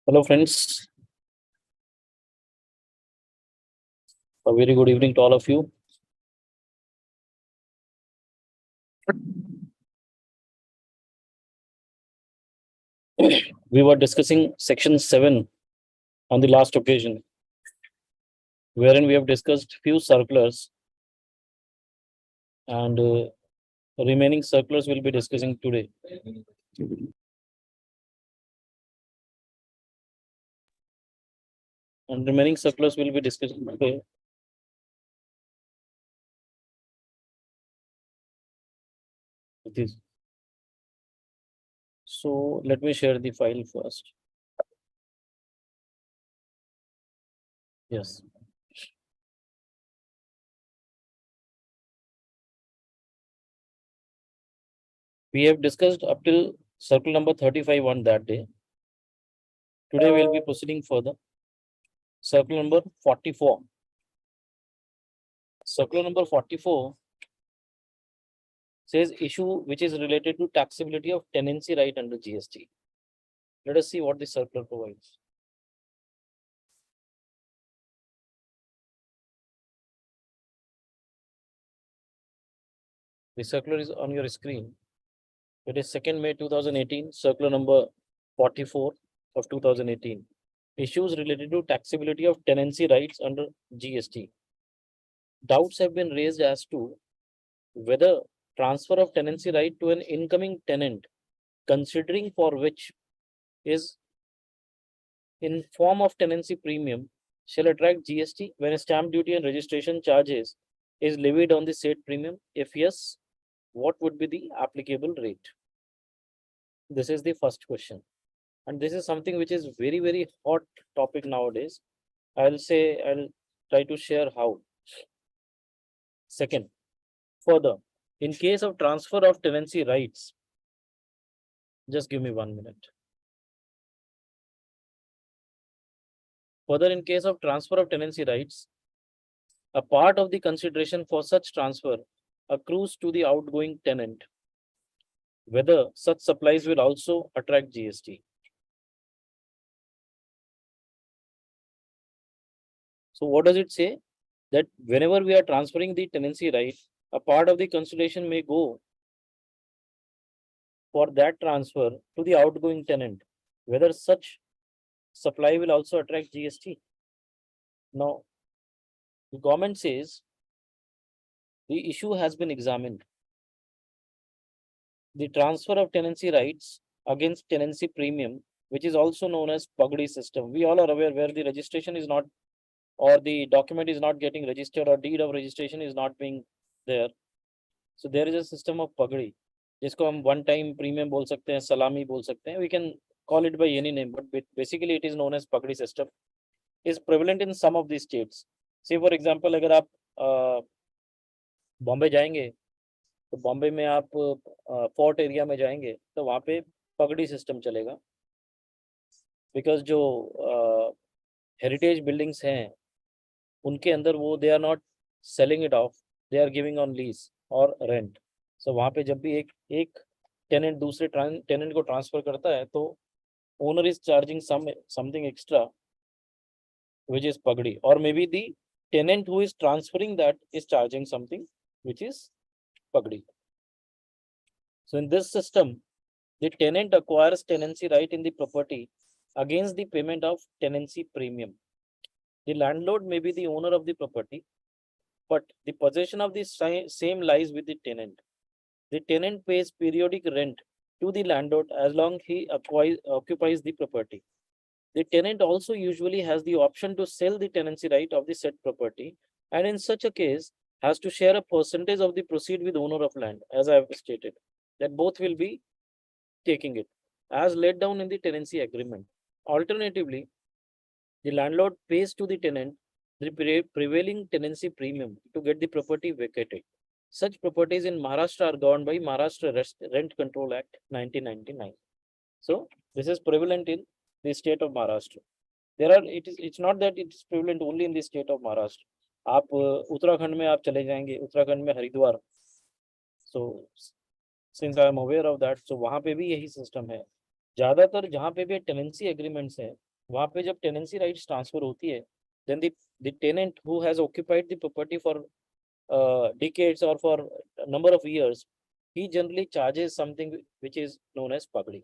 Hello, friends. A very good evening to all of you. We were discussing section 7 on the last occasion, wherein we have discussed few circulars and remaining circulars we'll be discussing today. And remaining circulars we'll be discussing today. It is. So let me share the file first. Yes. We have discussed up till circle number 35 on that day. Today we'll be proceeding further. Circle number 44. Circle number 44 says issue which is related to taxability of tenancy right under GST. Let us see what the circular provides. The circular is on your screen. It is 2nd May 2018, circular number 44 of 2018. Issues related to taxability of tenancy rights under GST. Doubts have been raised as to whether transfer of tenancy right to an incoming tenant, considering for which is in form of tenancy premium, shall attract GST when a stamp duty and registration charges is levied on the said premium. If yes, what would be the applicable rate? This is the first question. And this is something which is very, very hot topic nowadays. I'll try to share how. Second, further, in case of transfer of tenancy rights, just give me 1 minute. Further, in case of transfer of tenancy rights, a part of the consideration for such transfer accrues to the outgoing tenant, whether such supplies will also attract GST. So what does it say? That whenever we are transferring the tenancy right, a part of the consideration may go for that transfer to the outgoing tenant, whether such supply will also attract GST. Now, the government says the issue has been examined. The transfer of tenancy rights against tenancy premium, which is also known as Pagdi system. We all are aware where the registration is not, or the document is not getting registered, or deed of registration is not being there. So there is a system of Pagdi, जिसको हम one time premium बोल सकते हैं, salami बोल सकते हैं. We can call it by any name, but basically it is known as Pagdi system. Is prevalent in some of these states. Say for example, अगर आप बॉम्बे जाएंगे, तो बॉम्बे में आप फोर्ट एरिया में जाएंगे, तो वहाँ पे पगड़ी सिस्टम चलेगा. बिकॉज जो हेरिटेज बिल्डिंग्स हैं, उनके अंदर वो they are not selling it off, they are giving on lease और रेंट. सो वहाँ पे जब भी एक टेनेंट दूसरे टेनेंट को ट्रांसफर करता है, तो owner is charging something extra which is pagdi, or maybe the tenant who is transferring that is charging something which is pagdi. So in this system, the tenant acquires tenancy right in the property against the payment of tenancy premium. The landlord may be the owner of the property, but the possession of the same lies with the tenant. The tenant pays periodic rent to the landlord as long he occupies the property. The tenant also usually has the option to sell the tenancy right of the said property, and in such a case has to share a percentage of the proceed with owner of land, as I have stated, that both will be taking it as laid down in the tenancy agreement. Alternatively, the landlord pays to the tenant the prevailing tenancy premium to get the property vacated. Such properties in Maharashtra are governed by Maharashtra Rent Control Act 1999. So this is prevalent in the state of Maharashtra. It's not that it's prevalent only in the state of Maharashtra. आप उत्तराखंड में आप चले जाएंगे, उत्तराखंड में Haridwar, so since I am aware of that, so वहाँ पे भी यही सिस्टम है. ज्यादातर जहाँ पे भी टेनेंसी एग्रीमेंट्स है, वहां पे जब टेनेंसी राइट्स ट्रांसफर होती है, then the tenant who has occupied the property for decades or for a number of years, he generally charges something which is known as pagdi.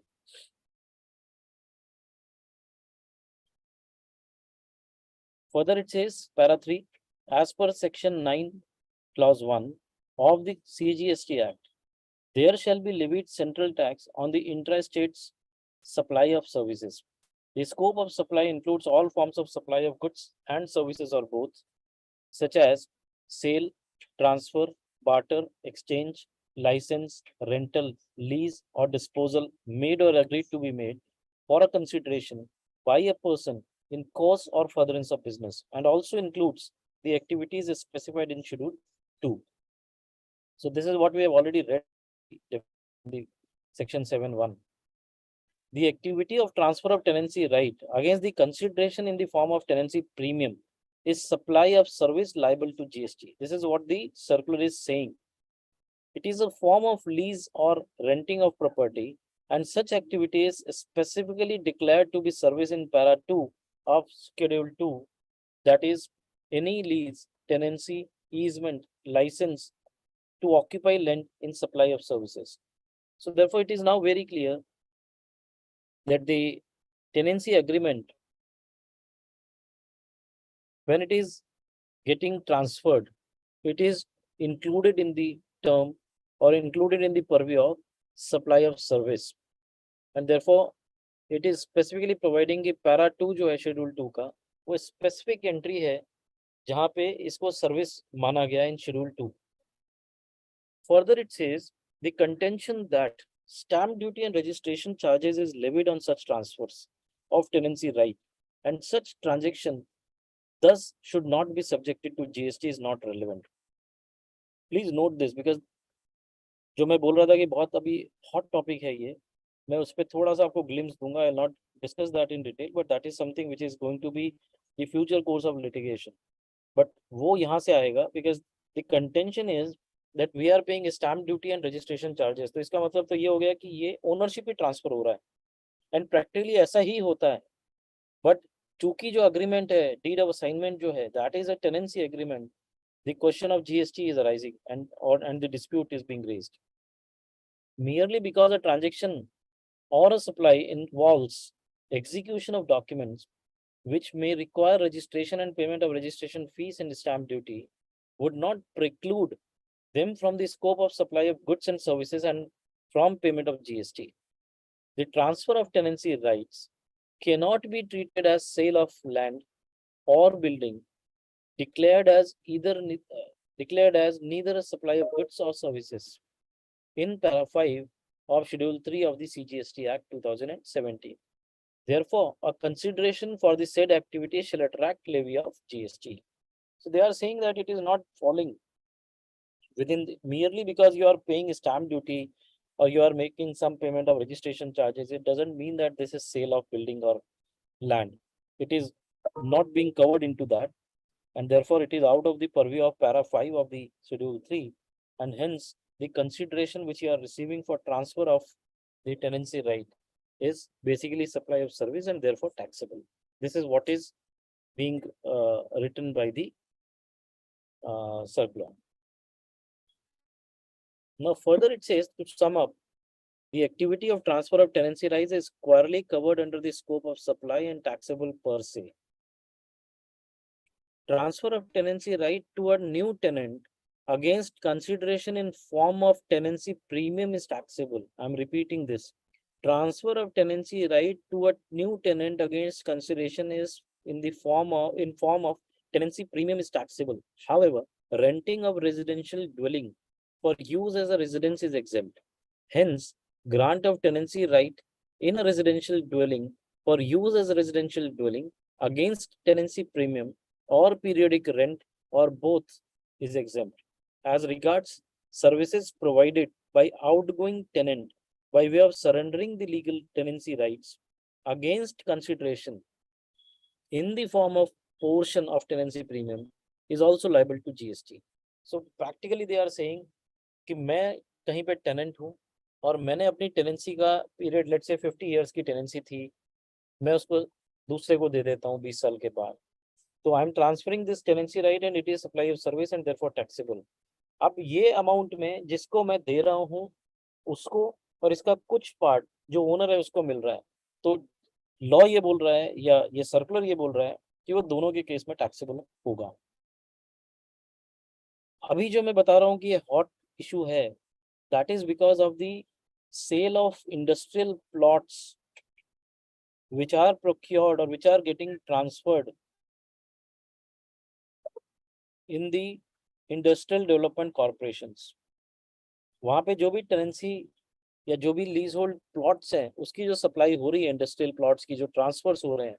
Further, it says, para 3, as per section 9, clause 1 of the CGST Act, there shall be levied central tax on the intra-states supply of services. The scope of supply includes all forms of supply of goods and services or both, such as sale, transfer, barter, exchange, license, rental, lease, or disposal made or agreed to be made for a consideration by a person in course or furtherance of business, and also includes the activities specified in Schedule 2. So this is what we have already read in the section 7.1. The activity of transfer of tenancy right against the consideration in the form of tenancy premium is supply of service liable to GST. This is what the circular is saying. It is a form of lease or renting of property, and such activity is specifically declared to be service in para 2 of Schedule 2, that is, any lease, tenancy, easement, license to occupy land in supply of services. So therefore, it is now very clear that the tenancy agreement, when it is getting transferred, it is included in the term or included in the purview of supply of service. And therefore, it is specifically providing कि para 2 जो है schedule 2 का, वो specific entry है जहां पे इसको service माना गया इन schedule 2. Further, it says the contention that stamp duty and registration charges is levied on such transfers of tenancy right, and such transaction thus should not be subjected to GST is not relevant. Please note this, because जो मैं बोल रहा था कि बहुत अभी hot topic है ये, मैं उस पर थोड़ा सा आपको ग्लिम्स दूंगा. I not discuss that in detail, but that is something which is going to be the future course of litigation. But वो यहाँ से आएगा, because the contention is that we are paying stamp duty and registration charges. तो इसका मतलब तो ये हो गया कि ये ओनरशिप ही ट्रांसफर हो रहा है, एंड प्रैक्टिकली ऐसा ही होता है. बट चूंकि जो अग्रीमेंट है, डीड ऑफ असाइनमेंट जो है, that is a tenancy agreement, the question of GST is arising, and the dispute is being raised. Merely because a transaction or a supply involves execution of documents which may require registration and payment of registration fees and stamp duty would not preclude them from the scope of supply of goods and services and from payment of GST. The transfer of tenancy rights cannot be treated as sale of land or building declared as neither a supply of goods or services in para 5 of schedule 3 of the CGST Act 2017. Therefore, a consideration for the said activity shall attract levy of GST. So they are saying that it is not falling within merely because you are paying stamp duty or you are making some payment of registration charges. It doesn't mean that this is sale of building or land. It is not being covered into that, and therefore it is out of the purview of para 5 of the schedule 3, and hence the consideration which you are receiving for transfer of the tenancy right is basically supply of service and therefore taxable. This is what is being written by the circular. Now further it says, to sum up, the activity of transfer of tenancy rights is squarely covered under the scope of supply and taxable per se. Transfer of tenancy right to a new tenant against consideration in form of tenancy premium is taxable. I'm repeating this. Transfer of tenancy right to a new tenant against consideration is in form of tenancy premium is taxable. However, renting of residential dwelling for use as a residence is exempt. Hence, grant of tenancy right in a residential dwelling for use as a residential dwelling against tenancy premium or periodic rent or both is exempt. As regards services provided by outgoing tenant by way of surrendering the legal tenancy rights against consideration in the form of portion of tenancy premium is also liable to GST. So practically they are saying कि मैं कहीं पे tenant हूँ और मैंने अपनी tenancy का period late से 50 इयर्स की टेनेंसी थी, मैं उसको दूसरे को दे देता हूँ 20 साल के बाद, तो I am transferring this tenancy right and it is supply of service and therefore taxable. अब ये अमाउंट में जिसको मैं दे रहा हूँ उसको, और इसका कुछ पार्ट जो ओनर है उसको मिल रहा है, तो लॉ ये बोल रहा है या ये सर्कुलर ये बोल रहा है कि वो दोनों के केस में टैक्सेबल होगा। अभी जो मैं बता रहा हूँ कि ये हॉट इशू है, that is because of the sale of industrial plots which are procured or which are getting transferred in the industrial development corporations। वहां पे जो भी टेनेंसी या जो भी लीज होल्ड प्लॉट्स हैं उसकी जो सप्लाई हो रही है, इंडस्ट्रियल प्लॉट्स की जो ट्रांसफर्स हो रहे हैं,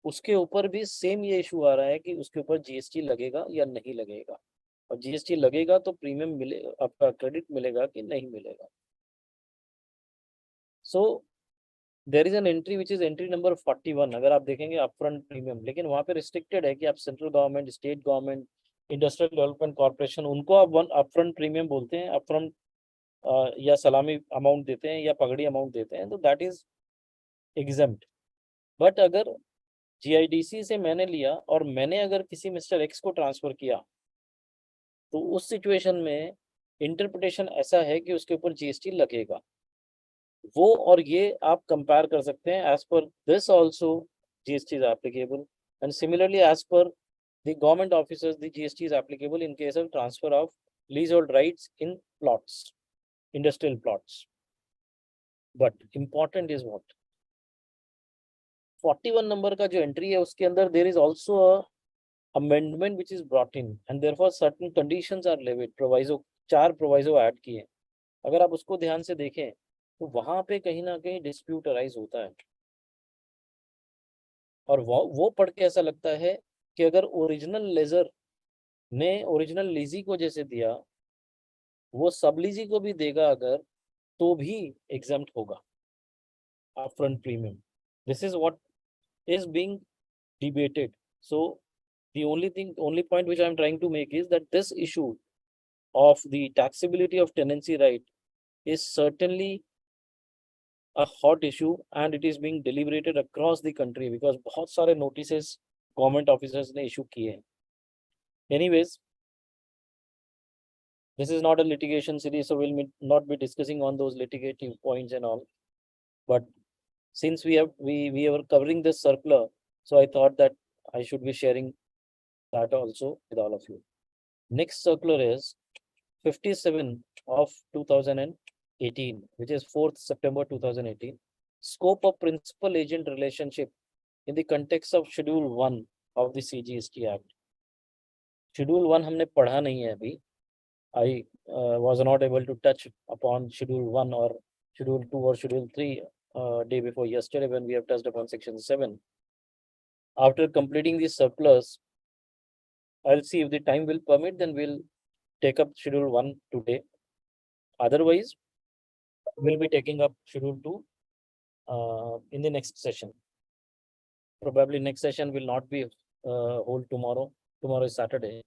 उसके ऊपर भी सेम ये इशू आ रहा है कि उसके ऊपर जीएसटी लगेगा या नहीं लगेगा, और जीएसटी लगेगा तो प्रीमियम मिले, आपका क्रेडिट मिलेगा कि नहीं मिलेगा। So there is an entry which is entry number 41, अगर आप देखेंगे अपफ्रंट प्रीमियम, लेकिन वहां पे रिस्ट्रिक्टेड है कि आप central government, state government, industrial development corporation, उनको आप वन अपफ्रंट प्रीमियम बोलते हैं, अपफ्रंट या सलामी अमाउंट देते हैं या पगड़ी अमाउंट देते हैं, तो दैट इज एग्जम्प्ट। बट अगर जीआईडीसी से मैंने लिया और मैंने अगर किसी मिस्टर एक्स को ट्रांसफर किया, तो उस सिचुएशन में इंटरप्रिटेशन ऐसा है कि उसके ऊपर जीएसटी लगेगा। वो और ये आप कंपेयर कर सकते हैं, as per this also GST is applicable, and similarly as per the government officers the GST is applicable in case of transfer of leasehold rights in plots, industrial plots. But important is what 41 number का जो entry है उसके अंदर there is also a amendment which is brought in and therefore certain conditions are levied, proviso, 4 proviso add किए। अगर आप उसको ध्यान से देखें तो वहां पे कहीं ना कहीं डिस्प्यूट अराइज होता है, और वो पढ़ के ऐसा लगता है कि अगर ओरिजिनल लेजर ने ओरिजिनल लीजी को जैसे दिया, वो सब लीजी को भी देगा अगर, तो भी एग्जम्प्ट होगा upfront premium. This is what is being debated. So only point which I am trying to make is that this issue of the taxability of tenancy right is certainly a hot issue and it is being deliberated across the country because बहुत सारे notices government officers ने issue किए हैं। Anyways, this is not a litigation series, so we'll not be discussing on those litigative points and all. But since we were covering this circular, so I thought that I should be sharing that also with all of you. Next circular is 57 of 2018, which is 4th September 2018. Scope of principal agent relationship in the context of Schedule 1 of the CGST Act. Schedule 1 हमने पढ़ा नहीं है अभी. I was not able to touch upon Schedule 1 or Schedule 2 or Schedule 3 day before yesterday when we have touched upon Section 7. After completing these circulars, I'll see if the time will permit, then we'll take up Schedule 1 today. Otherwise, we'll be taking up Schedule 2 in the next session. Probably next session will not be hold tomorrow. Tomorrow is Saturday,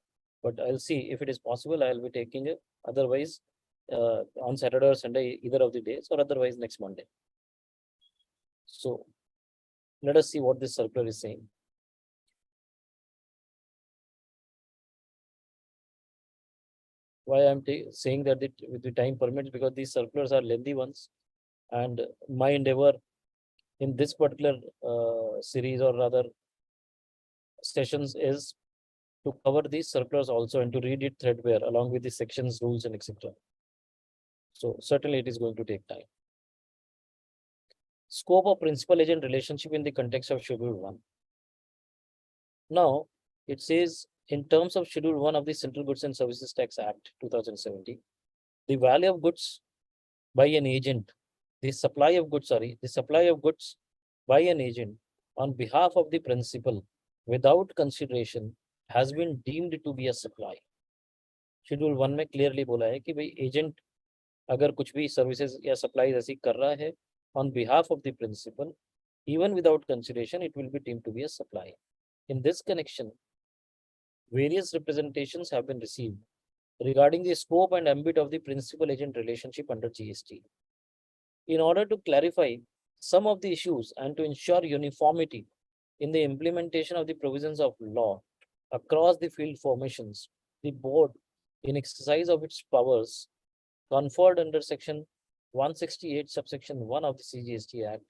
but I'll see if it is possible. I'll be taking it. Otherwise, on Saturday or Sunday, either of the days, or otherwise next Monday. So let us see what this circular is saying. Why I'm saying that with the time permits, because these circulars are lengthy ones, and my endeavor in this particular series or rather sessions is to cover these circulars also and to read it threadbare along with the sections, rules, and etc. So certainly it is going to take time. Scope of principal agent relationship in the context of Schedule 1. Now, it says in terms of Schedule 1 of the Central Goods and Services Tax Act 2017, the value of goods by an agent, the supply of goods by an agent on behalf of the principal without consideration has been deemed to be a supply. Schedule 1 में clearly बोला है कि भाई agent अगर कुछ भी services या supplies ऐसी कर रहा है on behalf of the principal, even without consideration, it will be deemed to be a supply. In this connection, various representations have been received regarding the scope and ambit of the principal-agent relationship under GST. In order to clarify some of the issues and to ensure uniformity in the implementation of the provisions of law across the field formations, the board, in exercise of its powers conferred under Section 168, subsection 1 of the CGST Act,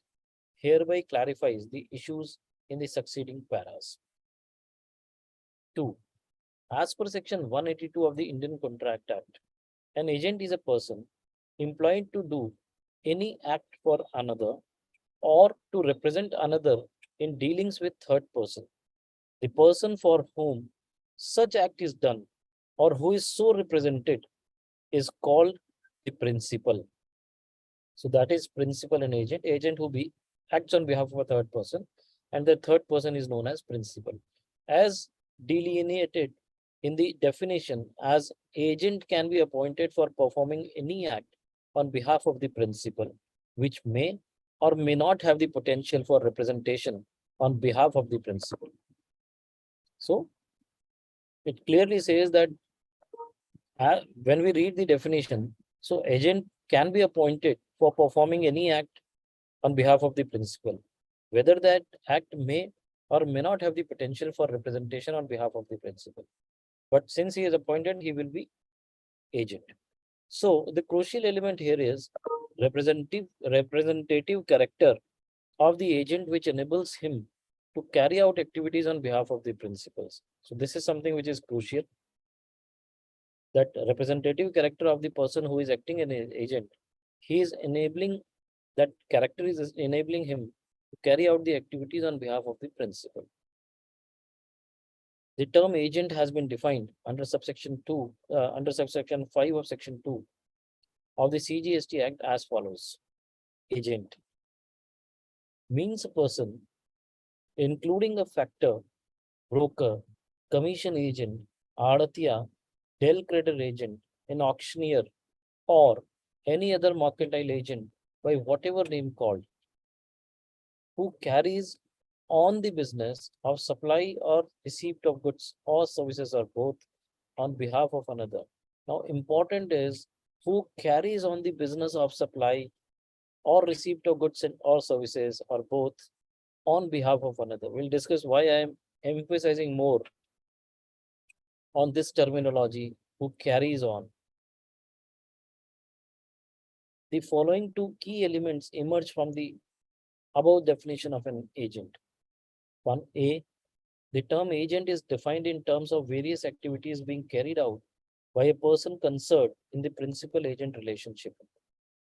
hereby clarifies the issues in the succeeding paras. 2. As per Section 182 of the Indian Contract Act, an agent is a person employed to do any act for another or to represent another in dealings with third person. The person for whom such act is done or who is so represented is called the principal. So that is principal and agent. Agent who be acts on behalf of a third person, and the third person is known as principal. As delineated in the definition, as agent can be appointed for performing any act on behalf of the principal, which may or may not have the potential for representation on behalf of the principal. So it clearly says that when we read the definition, so agent can be appointed for performing any act on behalf of the principal, whether that act may or may not have the potential for representation on behalf of the principal. But since he is appointed, he will be agent. So the crucial element here is representative character of the agent, which enables him to carry out activities on behalf of the principals. So this is something which is crucial, that representative character of the person who is acting as an agent. He is enabling, that character is enabling him to carry out the activities on behalf of the principal. The term agent has been defined under subsection 2, under subsection 5 of section 2 of the CGST Act as follows. Agent means a person, including a factor, broker, commission agent, Adatya, Del creditor agent, an auctioneer, or any other mercantile agent by whatever name called, who carries on the business of supply or receipt of goods or services or both on behalf of another. Now, important is who carries on the business of supply or receipt of goods and or services or both on behalf of another. We'll discuss why I am emphasizing more on this terminology, who carries on. The following two key elements emerge from the above definition of an agent. 1A, the term agent is defined in terms of various activities being carried out by a person concerned in the principal agent relationship.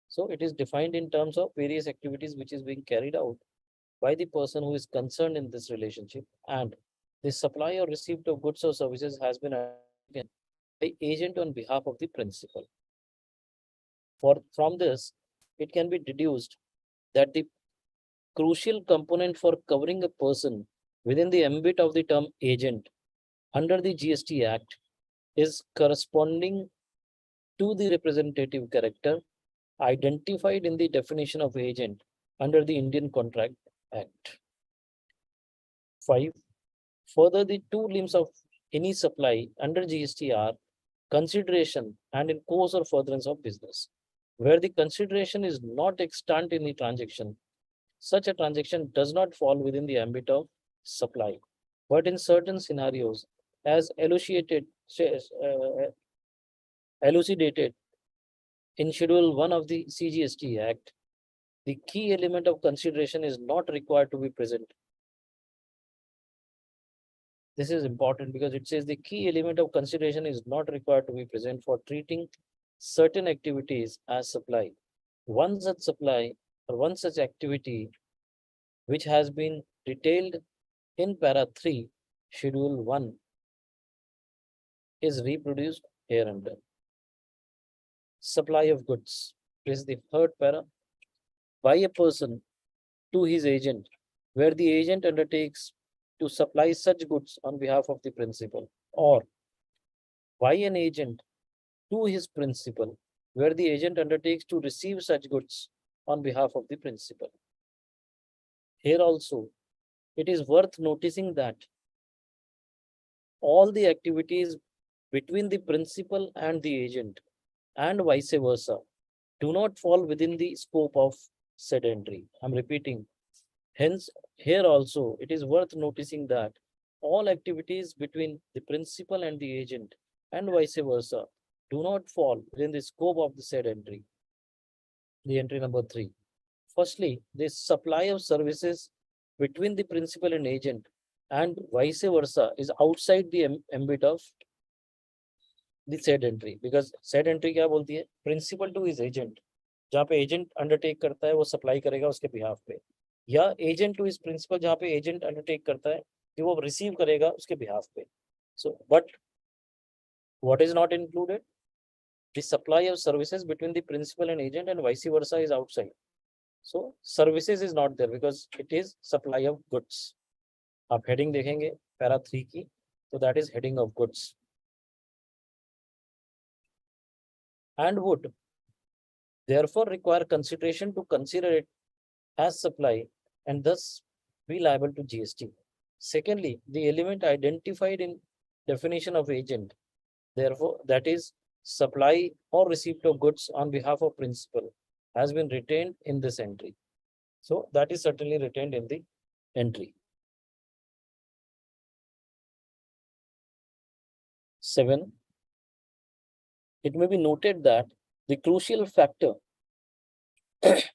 So it is defined in terms of various activities which is being carried out by the person who is concerned in this relationship, and the supply or receipt of goods or services has been undertaken by agent on behalf of the principal. From this, it can be deduced that the crucial component for covering a person within the ambit of the term agent under the GST Act is corresponding to the representative character identified in the definition of agent under the Indian Contract Act. 5. Further, the two limbs of any supply under GST are consideration and in course or furtherance of business. Where the consideration is not extant in the transaction, such a transaction does not fall within the ambit of supply. But in certain scenarios, as elucidated in Schedule 1 of the CGST Act, the key element of consideration is not required to be present. This is important because it says the key element of consideration is not required to be present for treating certain activities as supply. One such supply or one such activity which has been detailed in para 3, schedule 1 is reproduced hereunder. Supply of goods is the third para by a person to his agent, where the agent undertakes to supply such goods on behalf of the principal, or by an agent to his principal, where the agent undertakes to receive such goods on behalf of the principal. Here also, it is worth noticing that all the activities between the principal and the agent and vice versa do not fall within the scope of said entry. I'm repeating. Hence, Here also, it is worth noticing that all activities between the principal and the agent and vice versa do not fall within the scope of the said entry. The entry number 3. Firstly, the supply of services between the principal and agent and vice versa is outside the ambit of the said entry, because said entry क्या बोलती है, principal to his agent, जहाँ पे agent undertake करता है वो supply करेगा उसके behalf पे, या agent to his principal जहाँ पे agent undertake करता है कि वो receive करेगा उसके behalf पे. So but what is not included? The supply of services between the principal and agent and vice versa is outside. So services is not there because it is supply of goods. आप heading देखेंगे para 3 की, so that is heading of goods. And would therefore require consideration to consider it as supply and thus be liable to GST. Secondly, the element identified in definition of agent, therefore, that is supply or receipt of goods on behalf of principal, has been retained in this entry. So that is certainly retained in the entry. 7. It may be noted that the crucial factor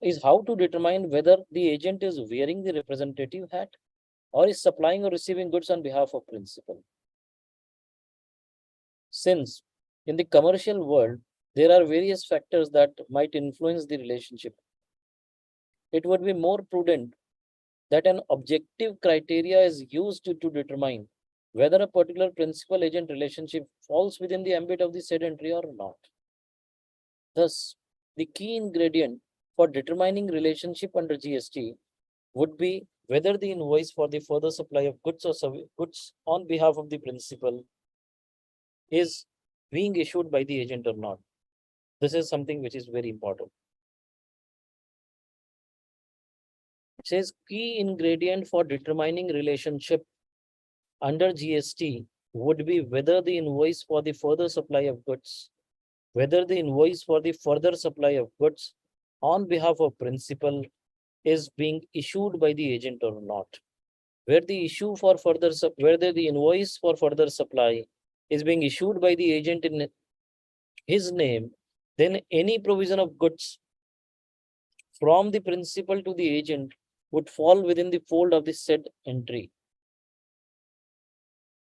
is how to determine whether the agent is wearing the representative hat or is supplying or receiving goods on behalf of principal. Since in the commercial world, there are various factors that might influence the relationship, it would be more prudent that an objective criteria is used to determine whether a particular principal agent relationship falls within the ambit of the said entry or not. Thus, the key ingredient for determining relationship under GST would be whether the invoice for the further supply of goods or goods on behalf of the principal is being issued by the agent or not. This is something which is very important. It says key ingredient for determining relationship under GST would be whether the invoice for the further supply of goods, whether the invoice for the further supply of goods on behalf of principal is being issued by the agent or not. Where the issue for further whether the invoice for further supply is being issued by the agent in his name, then any provision of goods from the principal to the agent would fall within the fold of the said entry,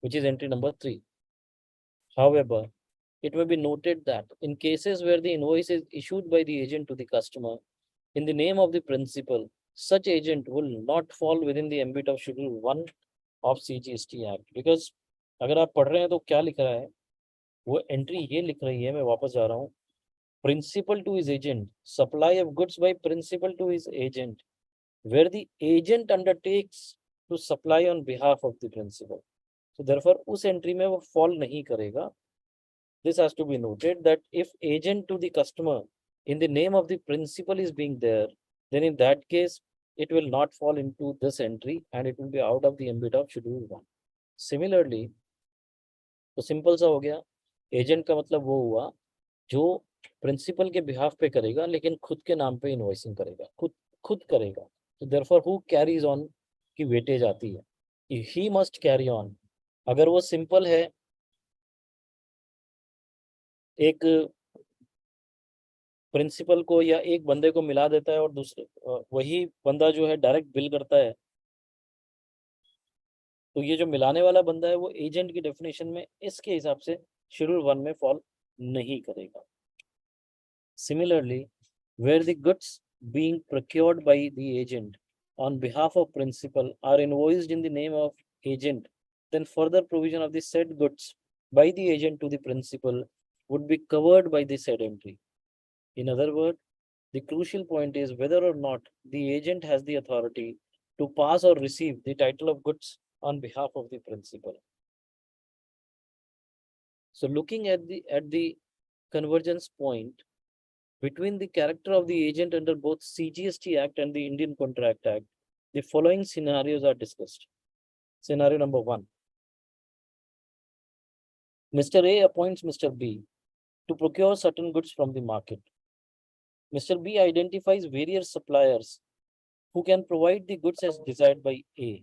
which is entry number 3. However, it may be noted that in cases where the invoice is issued by the agent to the customer in the name of the principal, such agent will not fall within the ambit of Schedule 1 of CGST Act. Because अगर आप पढ़ रहे हैं तो क्या लिख रहा है, वो एंट्री ये लिख रही है, मैं वापस जा रहा हूँ, principal to his agent, supply of goods by principal to his agent, where the agent undertakes to supply on behalf of the principal. So therefore, उस entry में वो fall नहीं करेगा. This has to be noted that if agent to the customer in the name of the principal is being there, then in that case, it will not fall into this entry and it will be out of the ambit of Schedule 1. Similarly, तो simple सा हो गया, agent का मतलब वो हुआ जो principal के बिहाफ पे करेगा लेकिन खुद के नाम पे इनवॉइसिंग करेगा, खुद करेगा. तो देयरफॉर हु कैरीज ऑन की वेटेज आती है, ही मस्ट कैरी ऑन. अगर वो सिंपल है, एक प्रिंसिपल को या एक बंदे को मिला देता है और दूसरे वही बंदा जो है डायरेक्ट बिल करता है, तो ये जो मिलाने वाला बंदा है वो एजेंट की डेफिनेशन में इसके हिसाब से शेड्यूल 1 में फॉल नहीं करेगा. Similarly, where the goods being procured by the agent on behalf of principal are invoiced in the name of agent, then further provision of the said goods by the agent to the principal would be covered by the said entry. In other words, the crucial point is whether or not the agent has the authority to pass or receive the title of goods on behalf of the principal. So looking at the convergence point between the character of the agent under both CGST Act and the Indian Contract Act, the following scenarios are discussed. Scenario number 1. Mr. A appoints Mr. B to procure certain goods from the market. Mr. B identifies various suppliers who can provide the goods as desired by A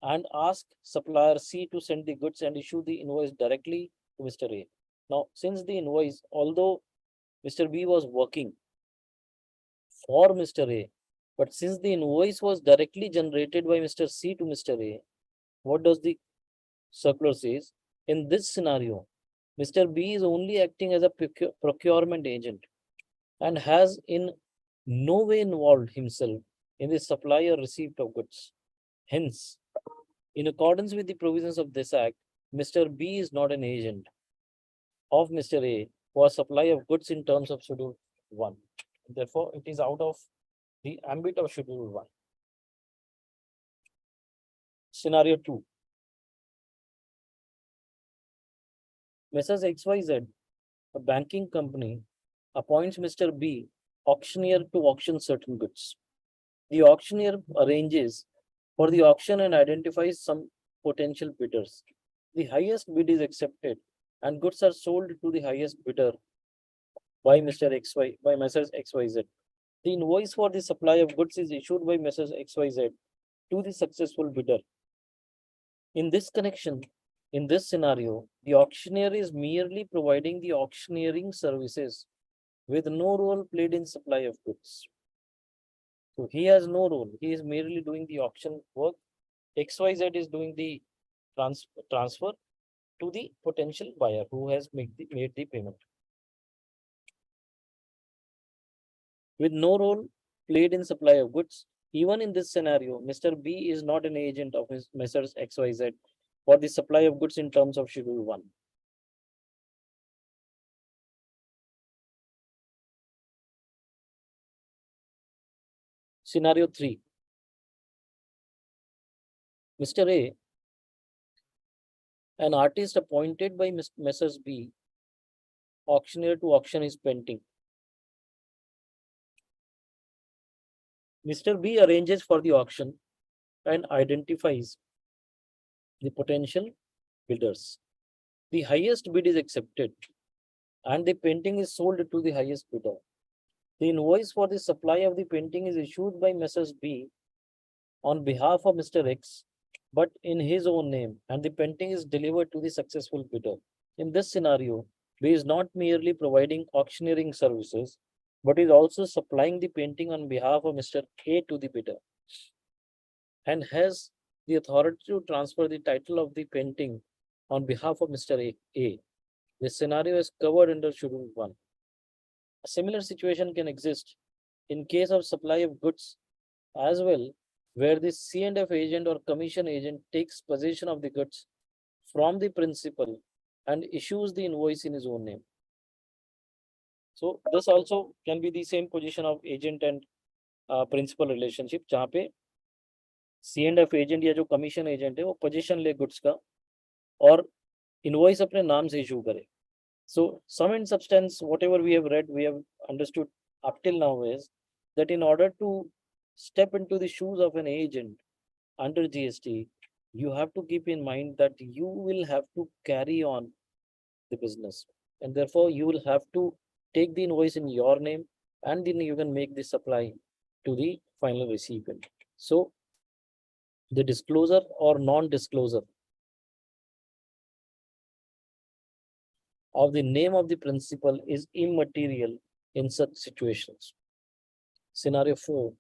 and ask supplier C to send the goods and issue the invoice directly to Mr. A. Now, since the invoice, although Mr. B was working for Mr. A, but since the invoice was directly generated by Mr. C to Mr. A, what does the circular says? In this scenario, Mr. B is only acting as a procurement agent and has in no way involved himself in the supply or receipt of goods. Hence, in accordance with the provisions of this Act, Mr. B is not an agent of Mr. A for supply of goods in terms of Schedule 1. Therefore, it is out of the ambit of Schedule 1. Scenario 2. Messrs. XYZ, a banking company, appoints Mr. B auctioneer to auction certain goods. The auctioneer arranges for the auction and identifies some potential bidders. The highest bid is accepted and goods are sold to the highest bidder by Mr. XY by Messrs. XYZ. The invoice for the supply of goods is issued by Messrs. XYZ to the successful bidder. In this connection, in this scenario, the auctioneer is merely providing the auctioneering services with no role played in supply of goods. So he has no role. He is merely doing the auction work. XYZ is doing the transfer to the potential buyer who has made the payment. With no role played in supply of goods, even in this scenario, Mr. B is not an agent of Messrs. XYZ for the supply of goods in terms of Schedule 1. Scenario 3. Mr. A, an artist appointed by Messrs. B, auctioneer to auction his painting. Mr. B arranges for the auction and identifies the potential bidders. The highest bid is accepted and the painting is sold to the highest bidder. The invoice for the supply of the painting is issued by Messrs. B on behalf of Mr. X, but in his own name, and the painting is delivered to the successful bidder. In this scenario, B is not merely providing auctioneering services, but is also supplying the painting on behalf of Mr. A to the bidder and has the authority to transfer the title of the painting on behalf of Mr. A. This scenario is covered under Schedule 1. A similar situation can exist in case of supply of goods as well, where the C&F agent or commission agent takes possession of the goods from the principal and issues the invoice in his own name. So this also can be the same position of agent and principal relationship, जहाँ पे C&F agent या जो commission agent है वो possession ले goods का और invoice अपने नाम से issue करे. So sum and substance, whatever we have read, we have understood up till now is that in order to step into the shoes of an agent under GST, you have to keep in mind that you will have to carry on the business, and therefore you will have to take the invoice in your name, and then you can make the supply to the final recipient. So the disclosure or non-disclosure of the name of the principal is immaterial in such situations. Scenario 4.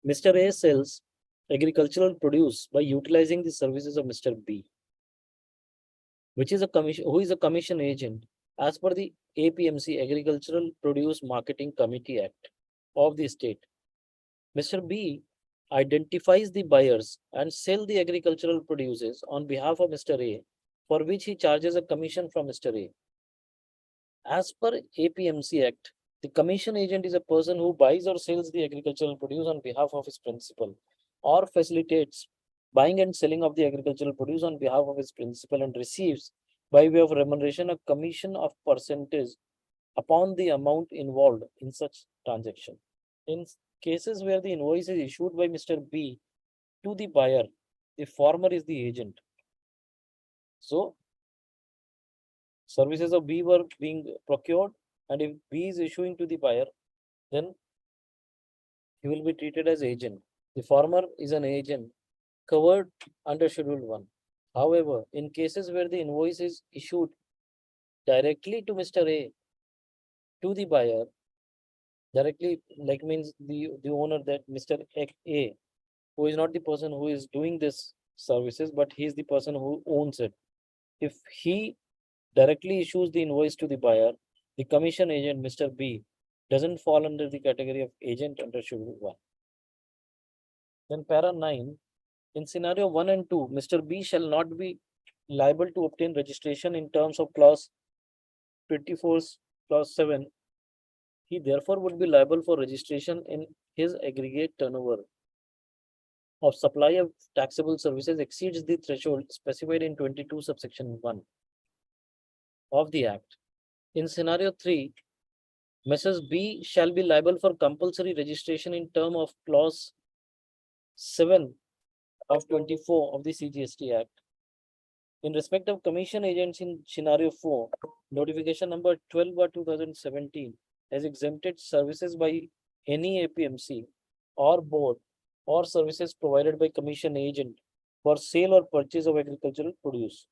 Mr. A sells agricultural produce by utilizing the services of Mr. B, which is a commission, who is a commission agent as per the APMC Agricultural Produce Marketing Committee Act of the state. Mr. B identifies the buyers and sell the agricultural produces on behalf of Mr. A, for which he charges a commission from Mr. A. As per APMC Act, the commission agent is a person who buys or sells the agricultural produce on behalf of his principal or facilitates buying and selling of the agricultural produce on behalf of his principal and receives by way of remuneration a commission of percentage upon the amount involved in such transaction. In cases where the invoice is issued by Mr. B to the buyer, the former is the agent. So services of B were being procured And if B is issuing to the buyer, then he will be treated as agent. The former is an agent covered under Schedule 1. However, in cases where the invoice is issued directly to Mr. A, to the buyer, directly, like means the owner, that Mr. A, who is not the person who is doing this services, but he is the person who owns it. If he directly issues the invoice to the buyer, the commission agent, Mr. B, doesn't fall under the category of agent under Schedule 1. Then para 9, in scenario 1 and 2, Mr. B shall not be liable to obtain registration in terms of clause 24, clause 7. He therefore would be liable for registration in his aggregate turnover of supply of taxable services exceeds the threshold specified in 22 subsection 1 of the Act. In scenario 3, Messrs. B shall be liable for compulsory registration in term of clause 7 of 24 of the CGST Act. In respect of commission agents in scenario 4, notification number 12/2017 has exempted services by any APMC or board or services provided by commission agent for sale or purchase of agricultural produce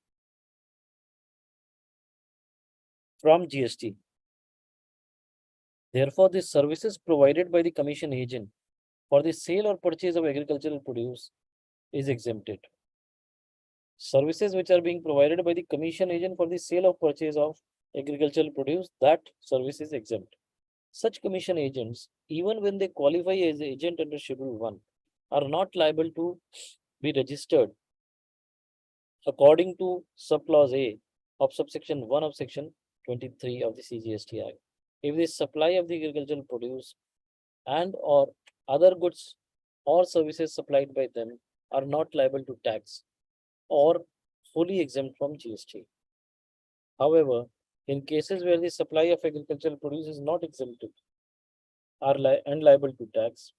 from GST. Therefore, the services provided by the commission agent for the sale or purchase of agricultural produce is exempted. Services which are being provided by the commission agent for the sale or purchase of agricultural produce, that service is exempt. Such commission agents, even when they qualify as agent under Schedule 1, are not liable to be registered according to subclause A of subsection 1 of section 23 of the CGST Act. If the supply of the agricultural produce and or other goods or services supplied by them are not liable to tax or fully exempt from GST. However, in cases where the supply of agricultural produce is not exempted and liable to tax,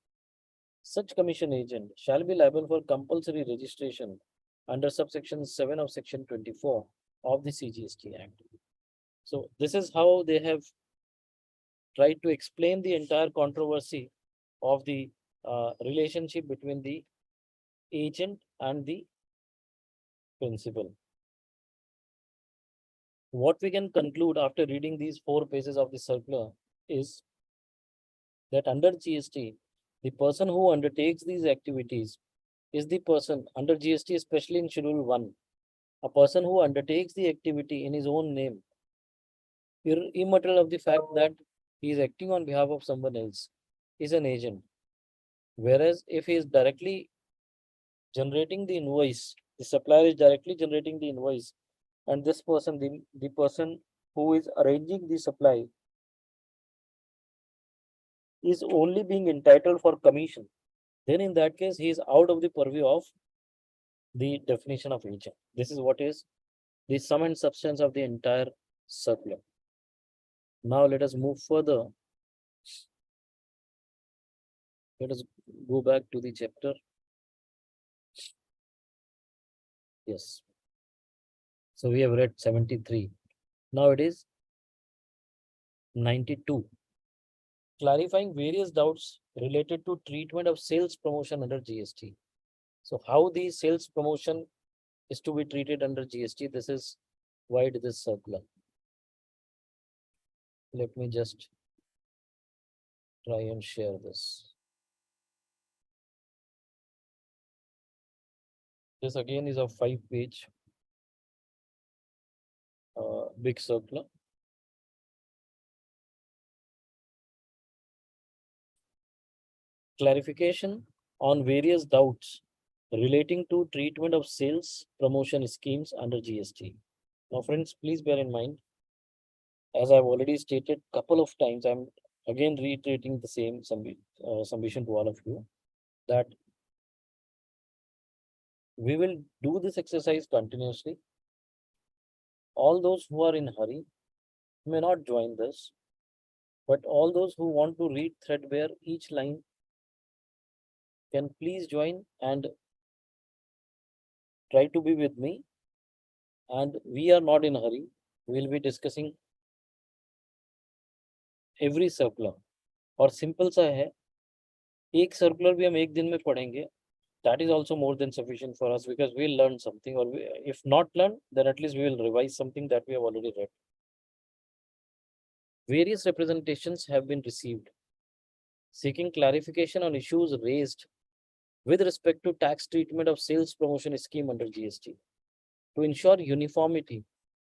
such commission agent shall be liable for compulsory registration under subsection 7 of section 24 of the CGST Act. So this is how they have tried to explain the entire controversy of the relationship between the agent and the principal. What we can conclude after reading these 4 pages of the circular is that under GST, the person who undertakes these activities is the person under GST, especially in Schedule 1, a person who undertakes the activity in his own name, immaterial of the fact that he is acting on behalf of someone else, is an agent. Whereas if he is directly generating the invoice, the supplier is directly generating the invoice, and this person, the person who is arranging the supply, is only being entitled for commission, then in that case, he is out of the purview of the definition of agent. This is what is the sum and substance of the entire circular. Now let us move further. Let us go back to the chapter. Yes. So we have read 73. Now it is 92. Clarifying various doubts related to treatment of sales promotion under GST. So how the sales promotion is to be treated under GST, this is why this circular. Let me just try and share this. This again is a 5-page big circular. Clarification on various doubts relating to treatment of sales promotion schemes under GST. Now, friends, please bear in mind, as I've already stated a couple of times, I'm again reiterating the same submission to all of you, that we will do this exercise continuously. All those who are in hurry may not join this, but all those who want to read threadbare each line can please join and try to be with me. And we are not in a hurry. We will be discussing every circular. और simple सा है, एक circular भी हम एक दिन में पढ़ेंगे, that is also more than sufficient for us because we'll learn something, or if not learn, then at least we will revise something that we have already read. Various representations have been received seeking clarification on issues raised with respect to tax treatment of sales promotion scheme under GST. To ensure uniformity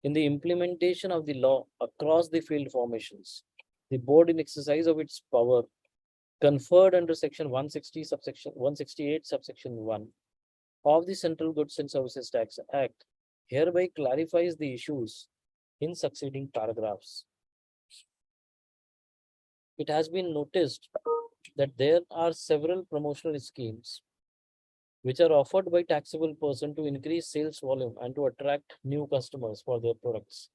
in the implementation of the law across the field formations, the board, in exercise of its power conferred under section 160 subsection 168 subsection 1 of the Central Goods and Services Tax Act, hereby clarifies the issues in succeeding paragraphs. It has been noticed that there are several promotional schemes which are offered by taxable person to increase sales volume and to attract new customers for their products.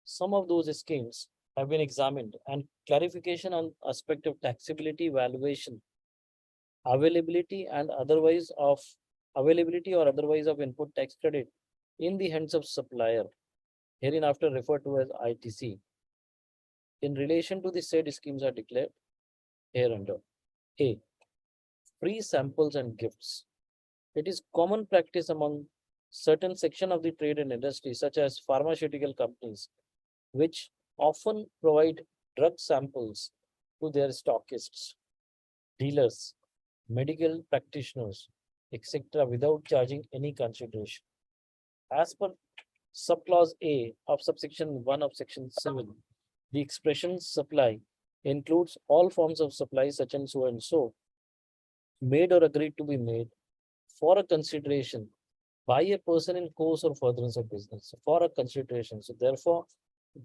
Some of those schemes have been examined, and clarification on aspect of taxability, valuation, availability and otherwise of availability or otherwise of input tax credit in the hands of supplier, hereinafter referred to as ITC, in relation to the said schemes are declared hereunder. A. Free samples and gifts. It is common practice among certain section of the trade and industry, such as pharmaceutical companies, which often provide drug samples to their stockists, dealers, medical practitioners, etc., without charging any consideration. As per subclause A of subsection 1 of section 7, the expression supply includes all forms of supply such and so, made or agreed to be made for a consideration by a person in course or furtherance of business, for a consideration. So therefore,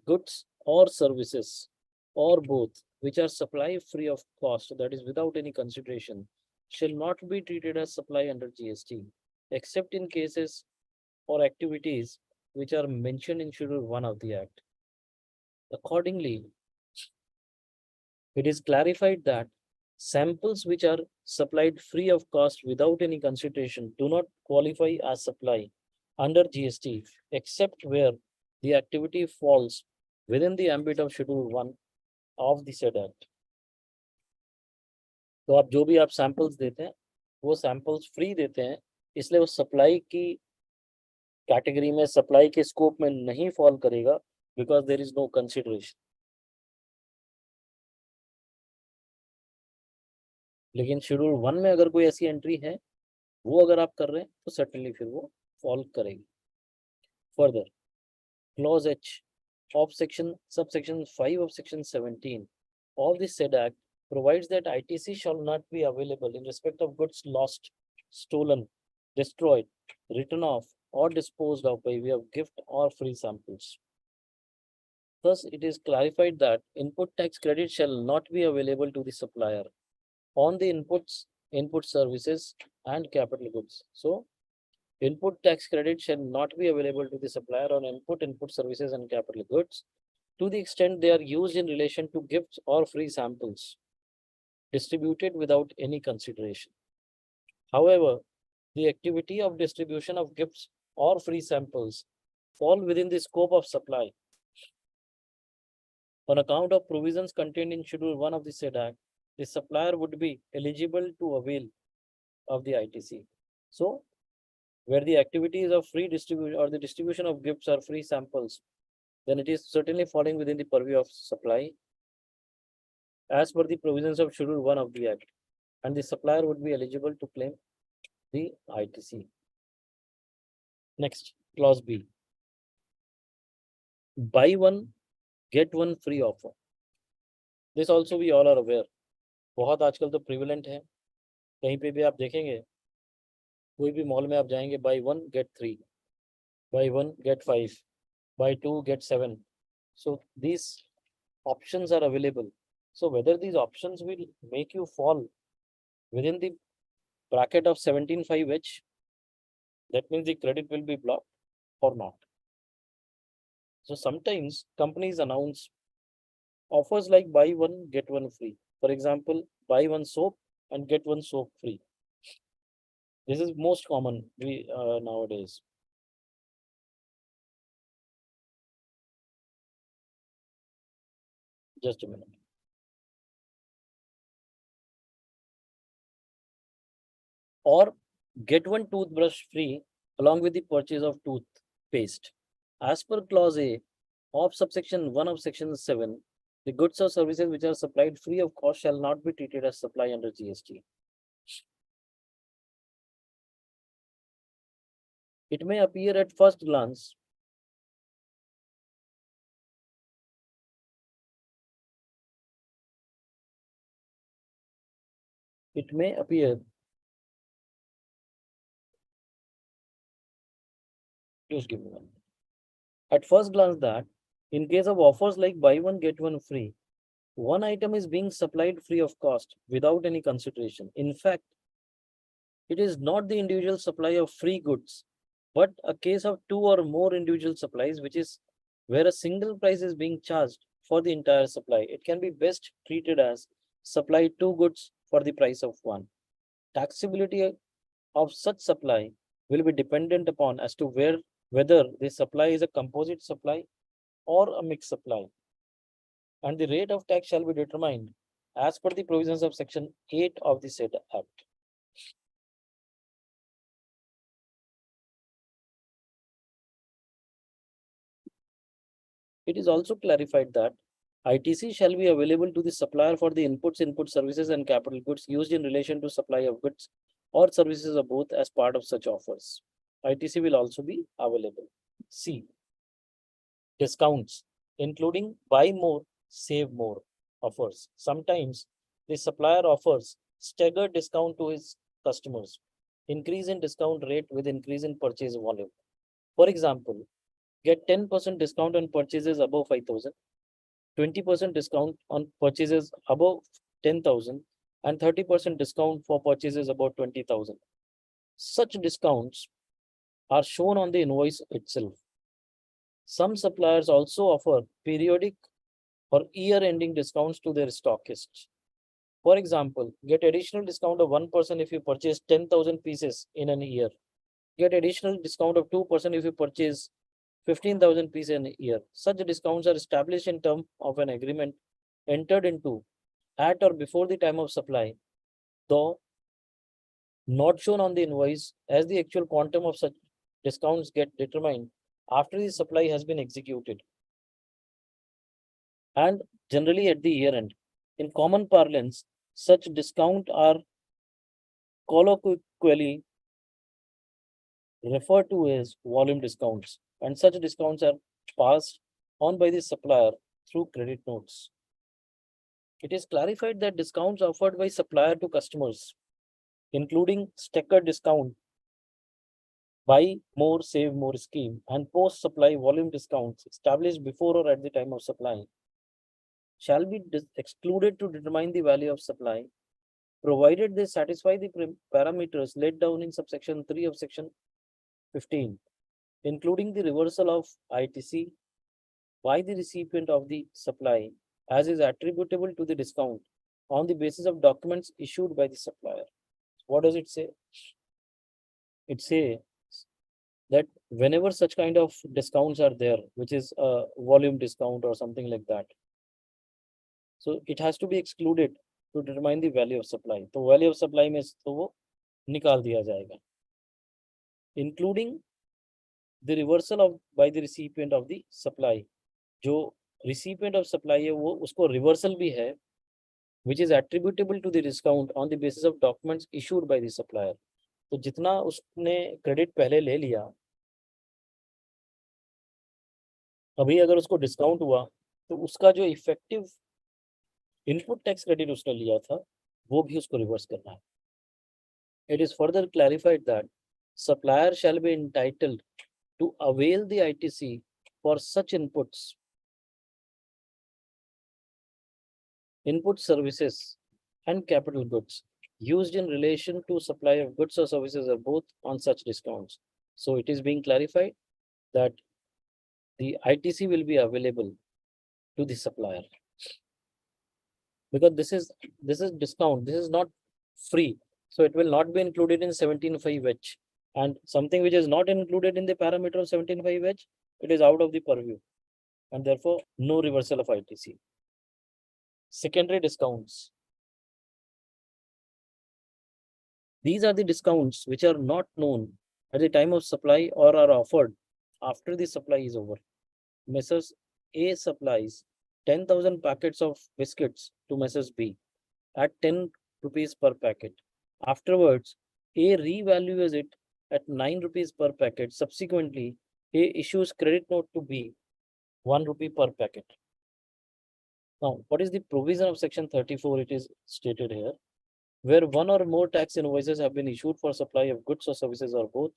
goods or services or both which are supply free of cost, that is without any consideration, shall not be treated as supply under GST, except in cases or activities which are mentioned in Schedule 1 of the Act. Accordingly, it is clarified that samples which are supplied free of cost without any consideration do not qualify as supply under GST, except where the activity falls within the ambit of Schedule 1 of the said Act. तो आप जो भी आप samples देते हैं वो samples free देते हैं, इसलिए वो सप्लाई की कैटेगरी में, सप्लाई के स्कोप में नहीं फॉल करेगा, because there is no consideration. लेकिन शेड्यूल 1 में अगर कोई ऐसी एंट्री है, वो अगर आप कर रहे हैं तो सर्टेनली फिर वो फॉल करेगी. Further, clause H of subsection 5 of section 17 of the said act provides that ITC shall not be available in respect of goods lost, stolen, destroyed, written off, or disposed of by way of gift or free samples. Thus, it is clarified that input tax credit shall not be available to the supplier on the input services and capital goods. So, input tax credit shall not be available to the supplier on input services and capital goods to the extent they are used in relation to gifts or free samples distributed without any consideration. However, the activity of distribution of gifts or free samples fall within the scope of supply on account of provisions contained in Schedule 1 of the said Act. The supplier would be eligible to avail of the ITC. So, where the activities of free distribution or the distribution of gifts or free samples, then it is certainly falling within the purview of supply as per the provisions of Schedule 1 of the Act, and the supplier would be eligible to claim the ITC. Next, clause B. Buy one, get one free offer. This also we all are aware. बहुत आजकल तो prevalent है, कहीं पे भी आप देखेंगे, कोई भी मॉल में आप जाएंगे, by 1 get 3, by 1 get 5, by 2 get 7. So these options are available. So whether these options will make you fall within the bracket of 17.5H, that means the credit will be blocked or not. So sometimes companies announce offers like buy one, get one free. For example, buy one soap and get one soap free. This is most common nowadays. Just a minute. or get one toothbrush free along with the purchase of toothpaste. As per clause A of subsection 1 of section 7, the goods or services which are supplied free of cost shall not be treated as supply under GST. It may appear at first glance it may appear, just give me one. At first glance that in case of offers like buy one get one free, one item is being supplied free of cost without any consideration. In fact, it is not the individual supply of free goods, but a case of two or more individual supplies, which is where a single price is being charged for the entire supply. It can be best treated as supply two goods for the price of one. Taxability of such supply will be dependent upon as to whether the supply is a composite supply or a mixed supply, and the rate of tax shall be determined as per the provisions of section 8 of the said act. It is also clarified that ITC shall be available to the supplier for the input services and capital goods used in relation to supply of goods or services of both as part of such offers. ITC will also be available. C. Discounts, including buy more, save more offers. Sometimes the supplier offers staggered discount to his customers, increase in discount rate with increase in purchase volume. For example, get 10% discount on purchases above 5,000, 20% discount on purchases above 10,000, and 30% discount for purchases above 20,000. Such discounts are shown on the invoice itself. Some suppliers also offer periodic or year-ending discounts to their stockists. For example, get additional discount of 1% if you purchase 10,000 pieces in a year. Get additional discount of 2% if you purchase 15,000 pieces in a year. Such discounts are established in terms of an agreement entered into at or before the time of supply, though not shown on the invoice, as the actual quantum of such discounts get determined after the supply has been executed and generally at the year end. In common parlance, such discounts are colloquially referred to as volume discounts, and such discounts are passed on by the supplier through credit notes. It is clarified that discounts offered by supplier to customers, including staggered discount, buy more, save more scheme, and post supply volume discounts established before or at the time of supply, shall be excluded to determine the value of supply, provided they satisfy the parameters laid down in subsection 3 of section 15, including the reversal of ITC by the recipient of the supply as is attributable to the discount on the basis of documents issued by the supplier. What does it say? It says that whenever such kind of discounts are there, which is a volume discount or something like that, so it has to be excluded to determine the value of supply. तो value of supply में तो वो निकाल दिया जाएगा, including the reversal of by the recipient of the supply. जो recipient of supply है वो उसको reversal भी है, which is attributable to the discount on the basis of documents issued by the supplier. तो जितना उसने क्रेडिट पहले ले लिया, अभी अगर उसको डिस्काउंट हुआ तो उसका जो इफेक्टिव इनपुट टैक्स क्रेडिट उसने लिया था वो भी उसको रिवर्स करना है. It is further clarified that supplier shall be entitled to avail the ITC for such input services and capital goods used in relation to supply of goods or services or both on such discounts. So it is being clarified that the ITC will be available to the supplier, because this is discount, this is not free, so it will not be included in 17.5H, and something which is not included in the parameter of 17.5H, it is out of the purview, and therefore no reversal of ITC. Secondary discounts. These are the discounts which are not known at the time of supply or are offered after the supply is over. Messrs. A supplies 10,000 packets of biscuits to Messrs. B at 10 rupees per packet. Afterwards, A revalues it at 9 rupees per packet. Subsequently, A issues credit note to B 1 rupee per packet. Now, what is the provision of section 34? It is stated here, where one or more tax invoices have been issued for supply of goods or services or both,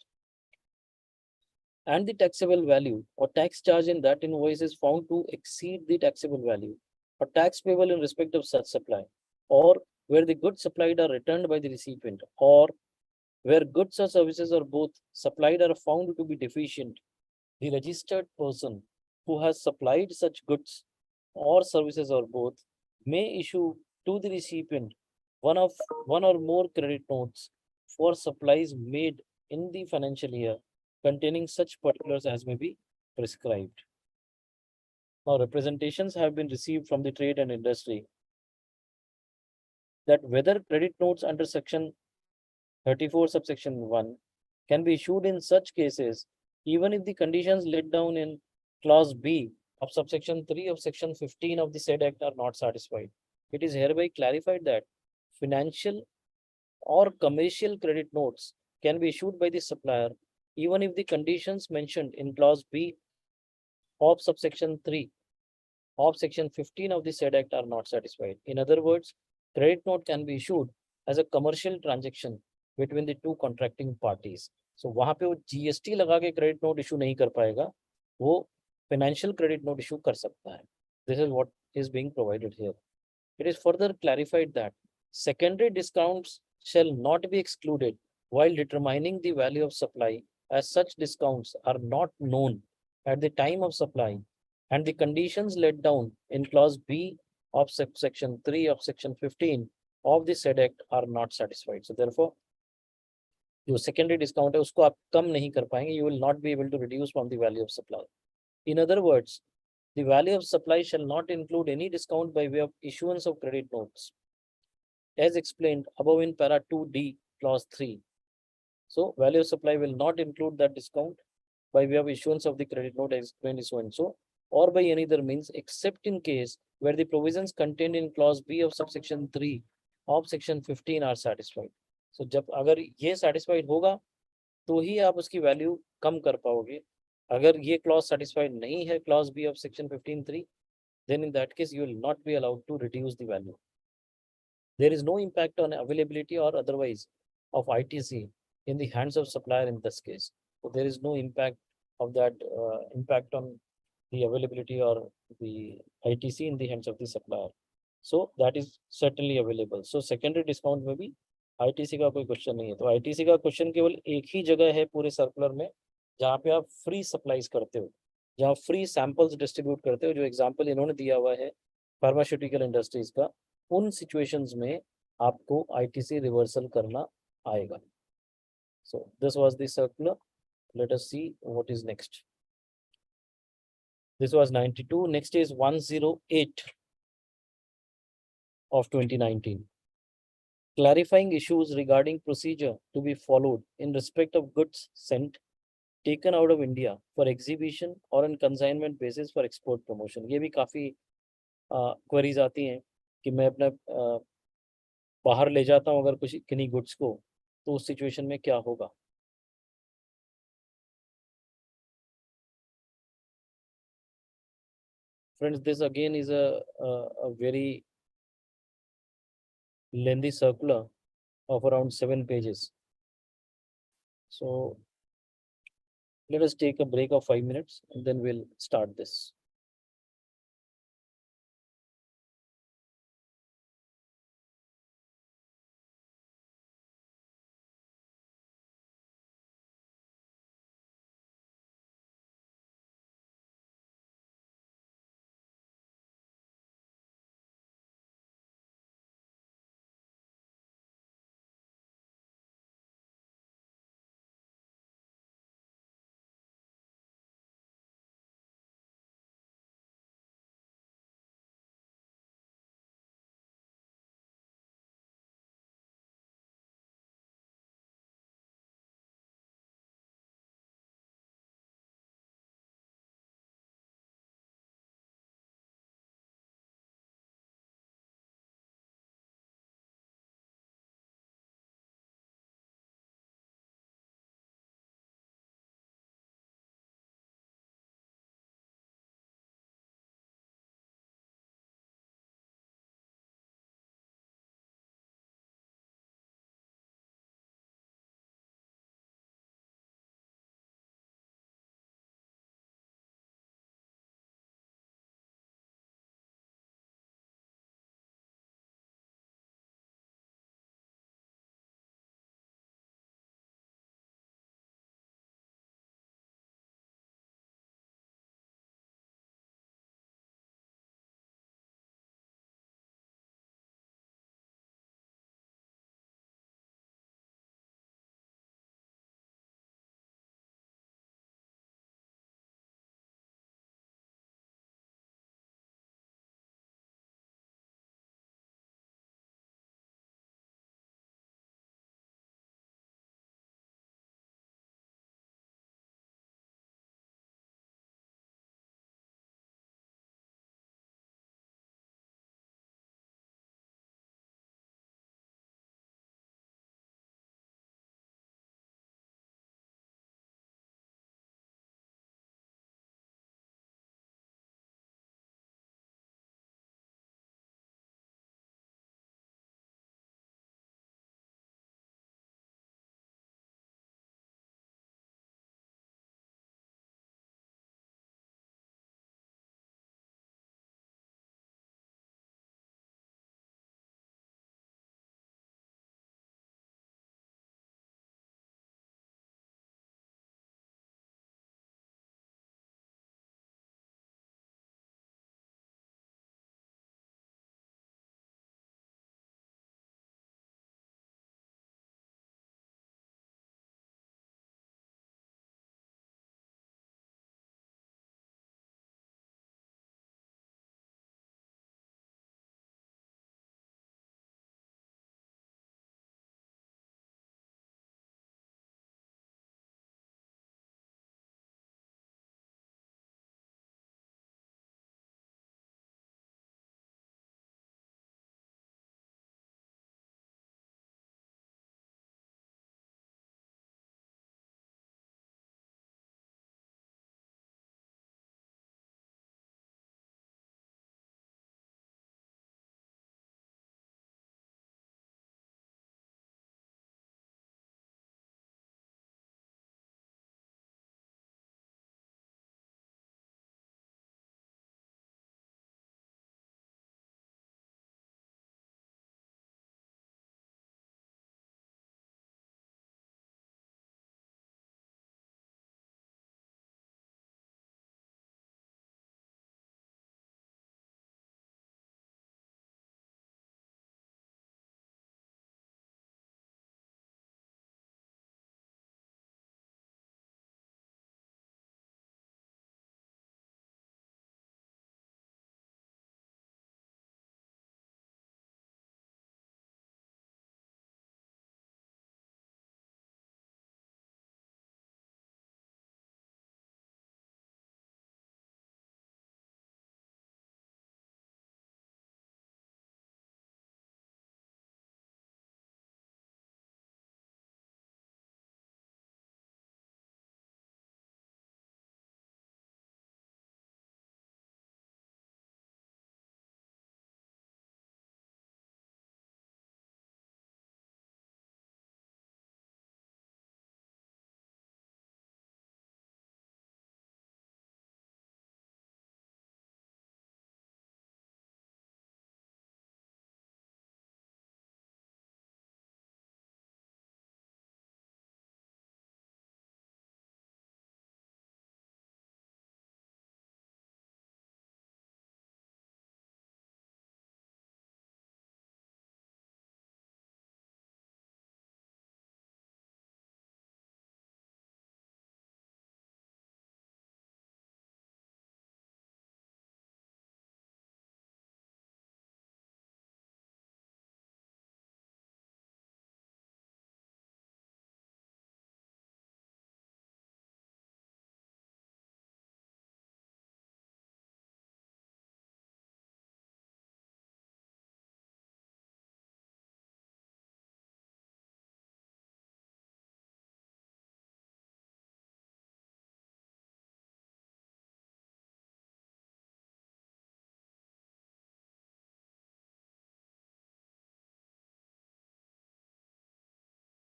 and the taxable value or tax charge in that invoice is found to exceed the taxable value or tax payable in respect of such supply, or where the goods supplied are returned by the recipient, or where goods or services or both supplied are found to be deficient, the registered person who has supplied such goods or services or both may issue to the recipient one of one or more credit notes for supplies made in the financial year containing such particulars as may be prescribed. Now, representations have been received from the trade and industry that whether credit notes under section 34 subsection 1 can be issued in such cases even if the conditions laid down in clause B of subsection 3 of section 15 of the said act are not satisfied. It is hereby clarified that financial or commercial credit notes can be issued by the supplier even if the conditions mentioned in clause B of subsection 3 of section 15 of the said act are not satisfied. In other words, credit note can be issued as a commercial transaction between the two contracting parties. So वहां पे वो GST लगा के credit note issue नहीं कर पाएगा, वो financial credit note issue कर सकता है. This is what is being provided here. It is further clarified that secondary discounts shall not be excluded while determining the value of supply, as such discounts are not known at the time of supply, and the conditions laid down in clause B of section 3 of section 15 of the said act are not satisfied. So therefore, जो secondary discount है उसको आप कम नहीं कर पाएंगे. You will not be able to reduce from the value of supply. In other words, the value of supply shall not include any discount by way of issuance of credit notes, as explained above in para 2D clause 3. So value of supply will not include that discount by way of issuance of the credit note as explained so and so, or by any other means, except in case where the provisions contained in clause B of subsection 3 of section 15 are satisfied. So जब अगर ये satisfied होगा तो ही आप उसकी value कम कर पाओगे. अगर ये clause satisfied नहीं है clause B of section 15(3), then in that case you will not be allowed to reduce the value. There is no impact on availability or otherwise of ITC in the hands of supplier in this case. So there is no impact of that impact on the availability or the ITC in the hands of the supplier. So that is certainly available. So secondary discount में भी ITC का कोई question नहीं है. तो ITC का question केवल एक ही जगह है पूरे सर्कुलर में जहाँ पे आप फ्री सप्लाईज करते हो, जहाँ फ्री सैंपल्स डिस्ट्रीब्यूट करते हो, जो एग्जाम्पल इन्होंने दिया हुआ है फार्मास्यूटिकल इंडस्ट्रीज का, उन सिचुएशंस में आपको ITC रिवर्सल करना आएगा. So this was the circular. Let us see what is next. This was 92. Next is 108 of 2019. Clarifying issues regarding procedure to be followed in respect of goods sent, taken out of India for exhibition or on consignment basis for export promotion. ये भी काफी queries आती हैं कि मैं अपना बाहर ले जाता हूँ अगर कुछ किन्हीं गुड्स को, तो उस सिचुएशन में क्या होगा. Friends, this again is a very lengthy circular of around 7 pages. So let us take a break of 5 minutes and then we'll start this.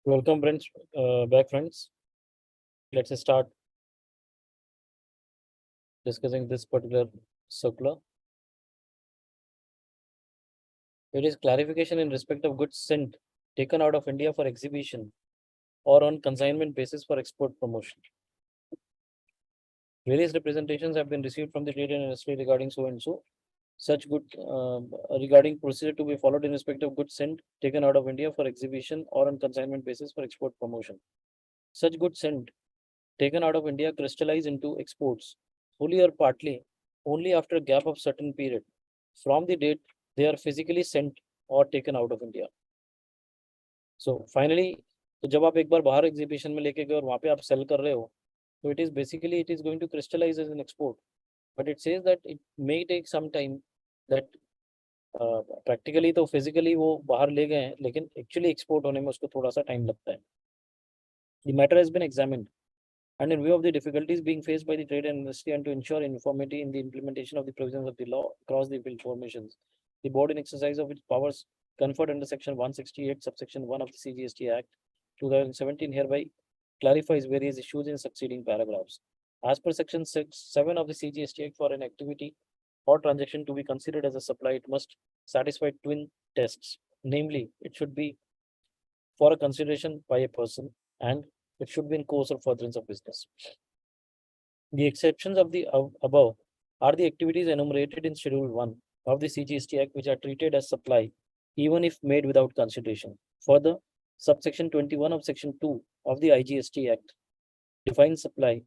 Welcome, friends. Back, friends. Let's start discussing this particular circular. It is clarification in respect of goods sent taken out of India for exhibition or on consignment basis for export promotion. Various representations have been received from the trade and industry regarding so and so. Such good regarding procedure to be followed in respect of goods sent taken out of India for exhibition or on consignment basis for export promotion. Such goods sent taken out of India crystallize into exports fully or partly only after a gap of certain period from the date they are physically sent or taken out of India. So finally, तो जब आप एक बार बाहर exhibition में लेके गए और वहाँ पे आप सेल कर रहे हो, तो it is basically it is going to crystallize as an export, but it says that it may take some time that practically तो physically वो बाहर ले गए हैं, लेकिन actually export होने में उसको थोड़ा सा time लगता है. The matter has been examined. And in view of the difficulties being faced by the trade and industry and to ensure uniformity in the implementation of the provisions of the law across the field formations, the board in exercise of its powers conferred under section 168 subsection 1 of the CGST Act 2017 hereby clarifies various issues in succeeding paragraphs. As per section 7 of the CGST Act, for an activity or transaction to be considered as a supply, it must satisfy twin tests. Namely, it should be for a consideration by a person and it should be in course or furtherance of business. The exceptions of the above are the activities enumerated in Schedule 1 of the CGST Act, which are treated as supply, even if made without consideration. Further, subsection 21 of section 2 of the IGST Act defines supply,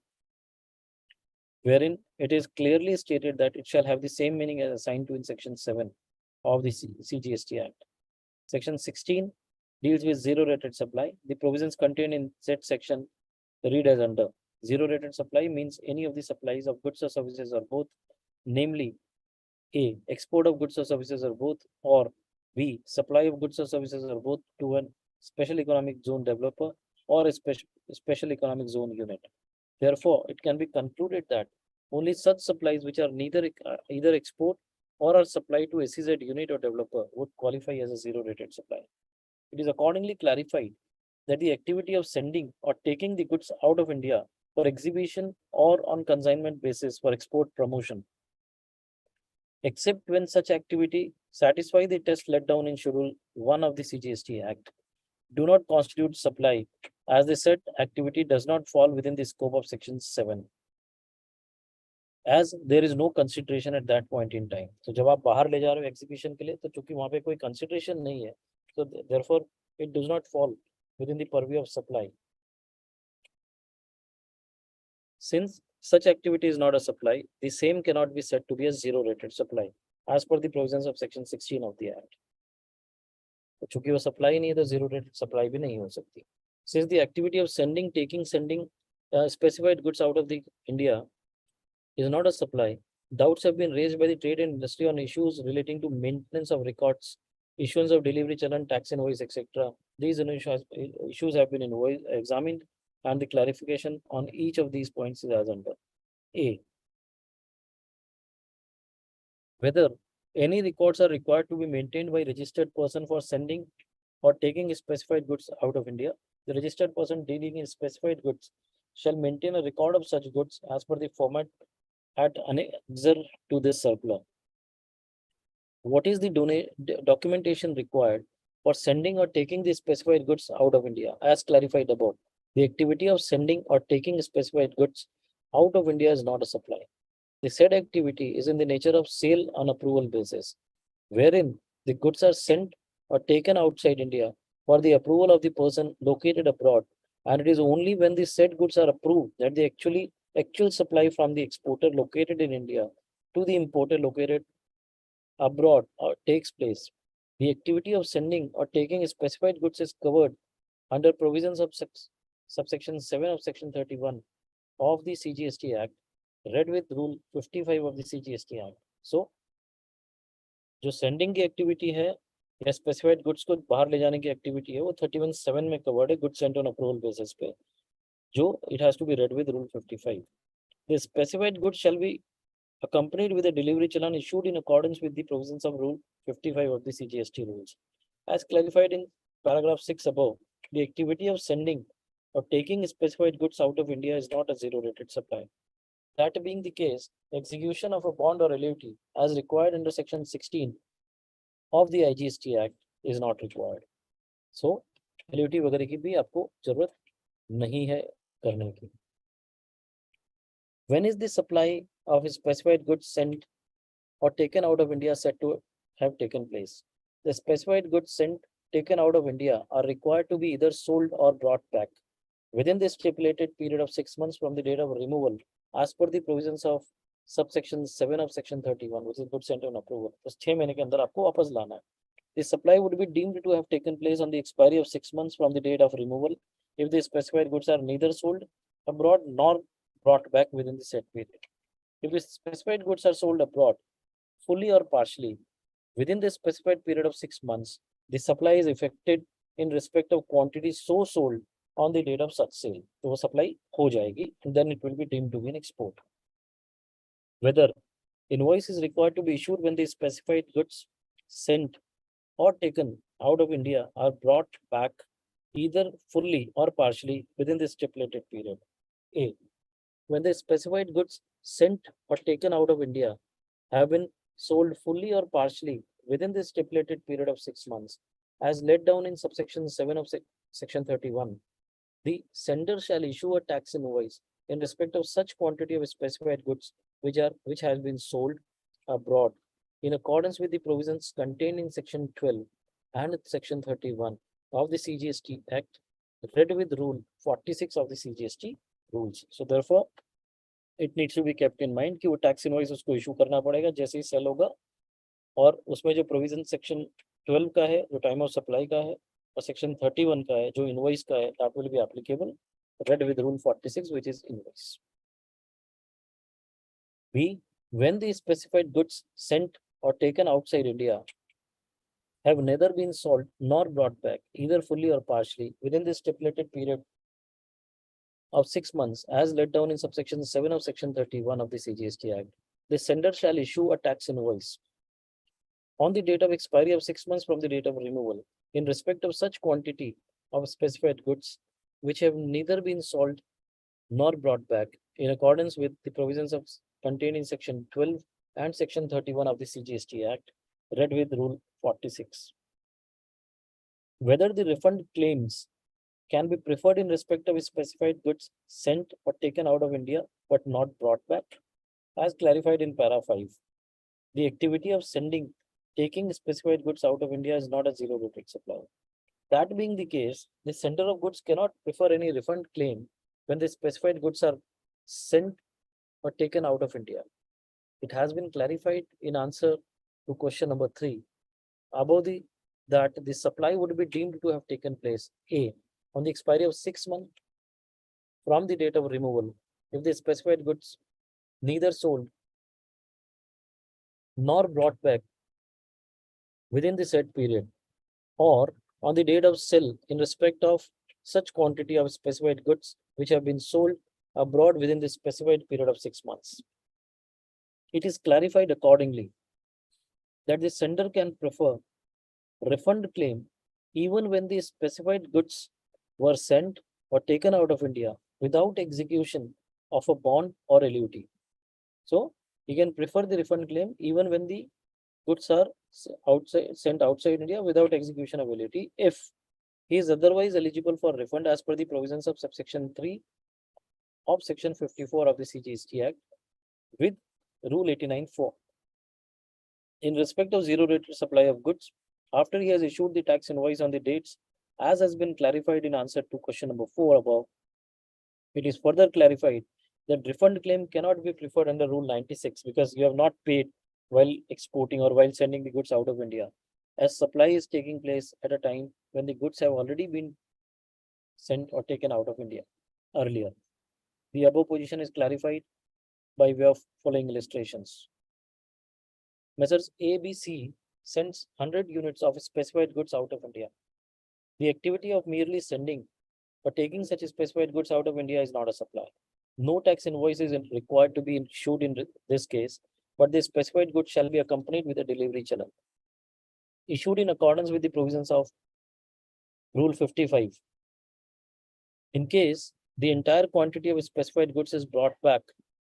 wherein it is clearly stated that it shall have the same meaning as assigned to in section 7 of the CGST Act. Section 16 deals with zero rated supply. The provisions contained in said section read as under. Zero rated supply means any of the supplies of goods or services or both, namely A, export of goods or services or both, or B, supply of goods or services or both to a special economic zone developer or a special economic zone unit. Therefore, it can be concluded that only such supplies which are neither either export or are supplied to SEZ unit or developer would qualify as a zero rated supply. It is accordingly clarified that the activity of sending or taking the goods out of India for exhibition or on consignment basis for export promotion, except when such activity satisfy the test let down in Schedule 1 of the CGST Act, do not constitute supply, as the said activity does not fall within the scope of Section 7. As there is no consideration at that point in time. So जब आप बाहर ले जा रहे हो exhibition के लिए, तो चूंकि वहाँ पे कोई consideration नहीं है, so therefore it does not fall within the purview of supply. Since such activity is not a supply, the same cannot be said to be a zero rated supply as per the provisions of section 16 of the act. तो चूंकि वो supply नहीं है तो zero rated supply भी नहीं हो सकती. Since the activity of sending, taking, sending specified goods out of the India is not a supply, doubts have been raised by the trade and industry on issues relating to maintenance of records, issuance of delivery challan, tax invoice, etc. These issues have been examined, and the clarification on each of these points is as under. A, whether any records are required to be maintained by registered person for sending or taking specified goods out of India. The registered person dealing in specified goods shall maintain a record of such goods as per the format at annexure to this circular. What is the documentation required for sending or taking the specified goods out of India? As clarified above, the activity of sending or taking specified goods out of India is not a supply. The said activity is in the nature of sale on approval basis, wherein the goods are sent or taken outside India for the approval of the person located abroad, and it is only when the said goods are approved that the actual supply from the exporter located in India to the importer located abroad takes place. The activity of sending or taking specified goods is covered under provisions of subsection 7 of section 31 of the CGST Act, read with rule 55 of the CGST Act. So, जो sending की activity है या specified goods को बाहर ले जाने की activity है वो 31(7) में कवर्ड है goods sent on approval basis पे, जो it has to be read with rule 55. The specified goods shall be accompanied with a delivery challan issued in accordance with the provisions of rule 55 of the CGST rules. As clarified in paragraph 6 above, the activity of sending or taking specified goods out of India is not a zero-rated supply. That being the case, execution of a bond or LUT as required under Section 16 of the IGST Act is not required. So LUT वगैरह की भी आपको जरूरत नहीं है करने की. When is the supply of specified goods sent or taken out of India said to have taken place? The specified goods sent taken out of India are required to be either sold or brought back within the stipulated period of 6 months from the date of removal, as per the provisions of subsection 7 of section 31, which is goods sent on approval. तो 6 महीने के अंदर आपको वापस लाना है. The supply would be deemed to have taken place on the expiry of 6 months from the date of removal if the specified goods are neither sold abroad nor brought back within the said period. If the specified goods are sold abroad, fully or partially, within the specified period of 6 months, the supply is effected in respect of quantity so sold on the date of such sale. तो वो supply हो जाएगी, and then it will be deemed to be an export. Whether invoice is required to be issued when the specified goods sent or taken out of India are brought back either fully or partially within the stipulated period. A. When the specified goods sent or taken out of India have been sold fully or partially within the stipulated period of 6 months, as laid down in subsection 7 of section 31, the sender shall issue a tax invoice in respect of such quantity of specified goods which has been sold abroad in accordance with the provisions contained in section 12 and section 31 of the CGST Act, read with rule 46 of the CGST rules. So therefore, it needs to be kept in mind कि वो tax invoice उसको issue करना पड़ेगा जैसे ही sell होगा, और उसमें जो provision section 12 का है, जो time of supply का है, और section 31 का है, जो invoice का है, that will be applicable, read with rule 46, which is invoice. B. When the specified goods sent or taken outside India have neither been sold nor brought back, either fully or partially, within the stipulated period of 6 months, as laid down in subsection 7 of section 31 of the CGST Act, the sender shall issue a tax invoice on the date of expiry of 6 months from the date of removal in respect of such quantity of specified goods which have neither been sold nor brought back in accordance with the provisions of contained in section 12 and section 31 of the CGST Act, read with rule 46. Whether the refund claims can be preferred in respect of specified goods sent or taken out of India but not brought back, as clarified in para 5. The activity of sending, taking specified goods out of India is not a zero-rated supply. That being the case, the sender of goods cannot prefer any refund claim when the specified goods are sent or taken out of India. It has been clarified in answer to question number 3 above that the supply would be deemed to have taken place A. on the expiry of 6 months from the date of removal, if the specified goods neither sold nor brought back within the said period, or on the date of sale in respect of such quantity of specified goods which have been sold abroad within the specified period of 6 months. It is clarified accordingly that the sender can prefer refund claim even when the specified goods were sent or taken out of India without execution of a bond or LUT. So he can prefer the refund claim even when the goods are sent outside India without execution of LUT if he is otherwise eligible for refund as per the provisions of subsection 3 of section 54 of the CGST Act with rule 89(4). In respect of zero-rated supply of goods, after he has issued the tax invoice on the dates as has been clarified in answer to question number 4 above, it is further clarified that refund claim cannot be preferred under rule 96 because you have not paid while exporting or while sending the goods out of India, as supply is taking place at a time when the goods have already been sent or taken out of India earlier. The above position is clarified by way of following illustrations. Messrs. ABC sends 100 units of specified goods out of India. The activity of merely sending or taking such specified goods out of India is not a supply. No tax invoice is required to be issued in this case, but the specified goods shall be accompanied with a delivery challan issued in accordance with the provisions of Rule 55 In case the entire quantity of specified goods is brought back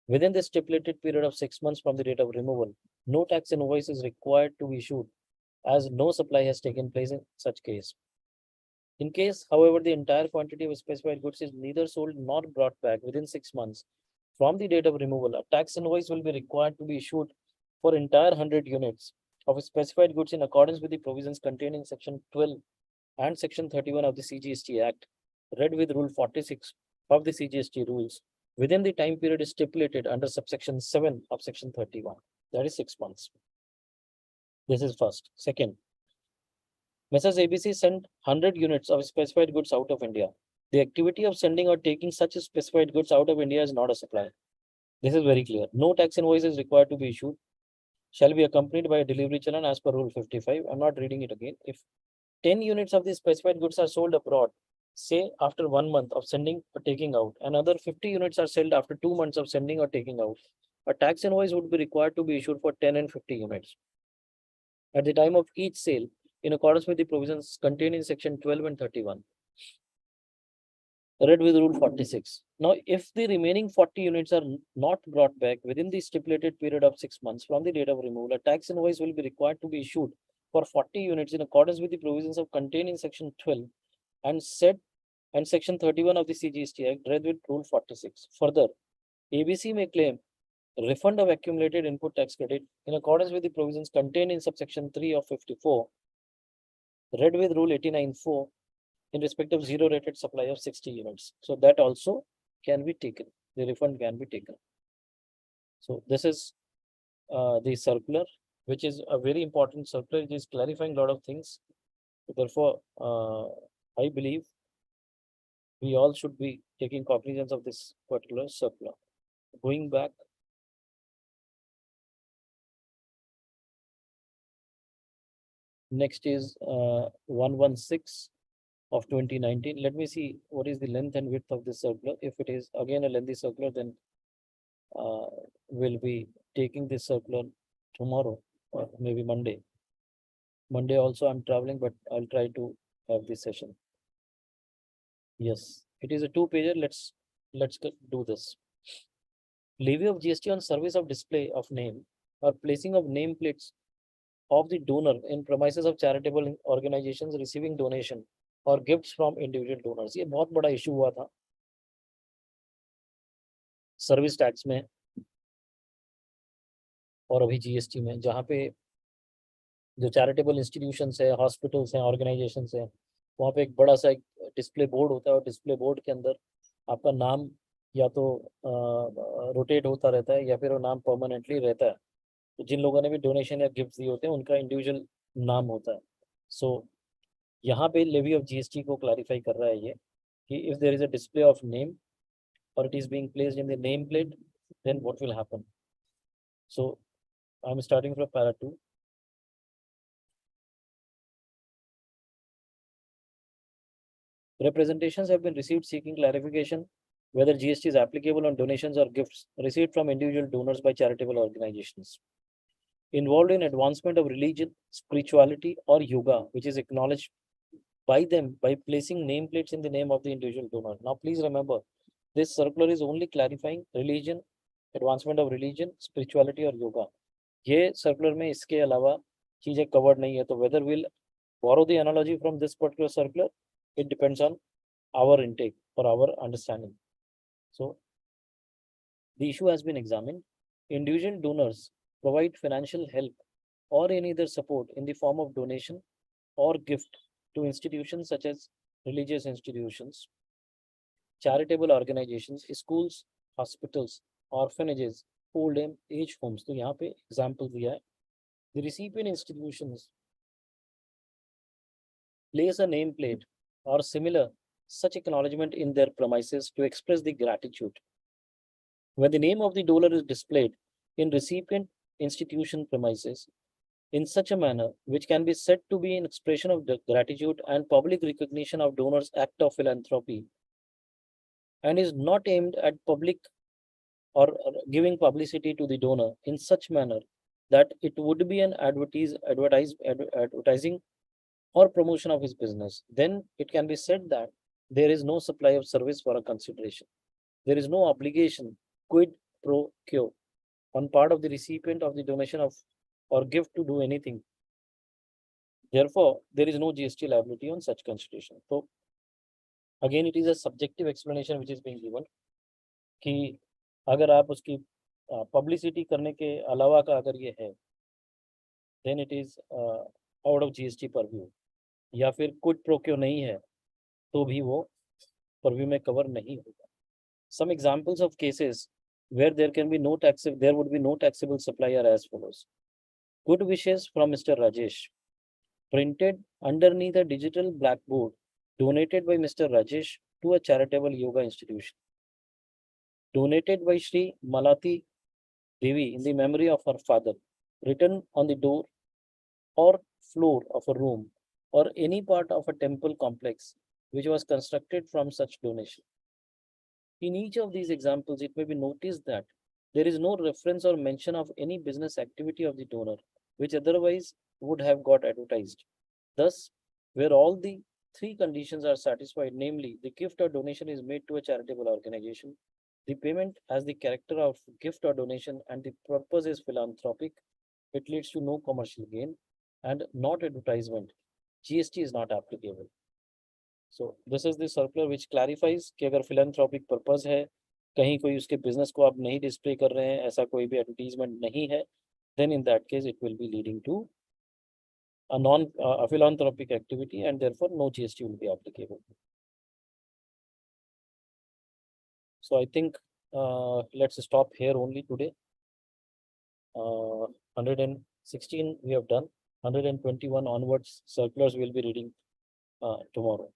within the stipulated period of 6 months from the date of removal, no tax invoice is required to be issued as no supply has taken place in such case. In case, however, the entire quantity of specified goods is neither sold nor brought back within 6 months from the date of removal, a tax invoice will be required to be issued for entire 100 units of specified goods in accordance with the provisions contained in Section 12 and Section 31 of the CGST Act, read with Rule 46 of the CGST rules, within the time period stipulated under subsection 7 of Section 31. That is 6 months. This is first. Second, Messrs. ABC sent 100 units of specified goods out of India. The activity of sending or taking such specified goods out of India is not a supply. This is very clear. No tax invoice is required to be issued. Shall be accompanied by a delivery challan as per Rule 55. I'm not reading it again. If 10 units of the specified goods are sold abroad, say after 1 month of sending or taking out, another 50 units are sold after 2 months of sending or taking out, a tax invoice would be required to be issued for 10 and 50 units at the time of each sale in accordance with the provisions contained in Section 12 and 31. Read with Rule 46. Now, if the remaining 40 units are not brought back within the stipulated period of 6 months from the date of removal, a tax invoice will be required to be issued for 40 units in accordance with the provisions of contained in Section 12 and Section 31 of the CGST Act, read with Rule 46. Further, ABC may claim refund of accumulated input tax credit in accordance with the provisions contained in subsection 3 of 54, read with Rule 89(4), in respect of zero rated supply of 60 units. So that also can be taken. The refund can be taken. So this is the circular, which is a very important circular. It is clarifying a lot of things. Therefore, I believe we all should be taking cognizance of this particular circular. Going back, next is 116 of 2019. Let me see what is the length and width of this circular. If it is again a lengthy circular, then we'll be taking this circular tomorrow or maybe Monday. Monday also I'm traveling, but I'll try to have this session. Yes, it is a 2-pager. Let's do this. Levy of GST on service of display of name or placing of nameplates of the donor in premises of charitable organizations receiving donation और gifts from individual donors. ये बहुत बड़ा issue हुआ था service tax में और अभी GST में, जहाँ पे जो चैरिटेबल इंस्टीट्यूशंस है, हॉस्पिटल्स हैं, ऑर्गेनाइजेशंस हैं, वहाँ पे एक बड़ा सा एक डिस्प्ले बोर्ड होता है और डिस्प्ले बोर्ड के अंदर आपका नाम या तो रोटेट होता रहता है या फिर वो नाम परमानेंटली रहता है. तो जिन लोगों ने भी डोनेशन या गिफ्ट दिए होते हैं उनका इंडिविजुअल नाम होता है. सो यहाँ पे लेवी ऑफ जीएसटी को क्लैरिफाई कर रहा है ये कि if there is a display of name or it is being placed in the nameplate, then what will happen? So I'm starting from para 2. Representations have been received seeking clarification whether GST is applicable on donations or gifts received from individual donors by charitable organizations involved in advancement of religion, spirituality, or yoga, which is acknowledged by them by placing nameplates in the name of the individual donor. Now, please remember, this circular is only clarifying religion, advancement of religion, spirituality और yoga. ये circular में इसके अलावा चीजें covered नहीं है. तो whether we'll borrow the analogy from this particular circular, it depends on our intake or our understanding. So the issue has been examined. Individual donors provide financial help or any other support in the form of donation or gift to institutions such as religious institutions, charitable organizations, schools, hospitals, orphanages, old age homes. तो यहाँ पे example दिया है. The recipient institutions place a nameplate or similar such acknowledgement in their premises to express the gratitude. When the name of the donor is displayed in recipient institution premises in such a manner which can be said to be an expression of gratitude and public recognition of donors' act of philanthropy and is not aimed at public or giving publicity to the donor in such manner that it would be an advertising or promotion of his business, then it can be said that there is no supply of service for a consideration. There is no obligation, quid pro quo, on part of the recipient of the donation of or gift to do anything. Therefore, there is no GST liability on such consideration. So again, it is a subjective explanation which is being given कि अगर आप उसकी publicity करने के अलावा का अगर ये है, then it is out of GST purview. या फिर कुछ प्रोक्यो नहीं है तो भी वो purview में कवर नहीं होगा. Some examples of cases where there can be no tax, there would be no taxable supply are as follows. Good wishes from Mr. Rajesh, printed underneath a digital blackboard donated by Mr. Rajesh to a charitable yoga institution. Donated by Shri Malati Devi in the memory of her father, written on the door or floor of a room or any part of a temple complex which was constructed from such donation. In each of these examples, it may be noticed that there is no reference or mention of any business activity of the donor, which otherwise would have got advertised. Thus, where all the three conditions are satisfied, namely the gift or donation is made to a charitable organization, the payment has the character of gift or donation, and the purpose is philanthropic, it leads to no commercial gain and not advertisement, GST is not applicable. So this is the circular which clarifies कि अगर philanthropic purpose है, कहीं कोई उसके business को आप नहीं display कर रहे हैं, ऐसा कोई भी advertisement नहीं है, then in that case it will be leading to a philanthropic activity and therefore no GST will be applicable. So I think let's stop here only today. 116 we have done. 121 onwards circulars we will be reading tomorrow.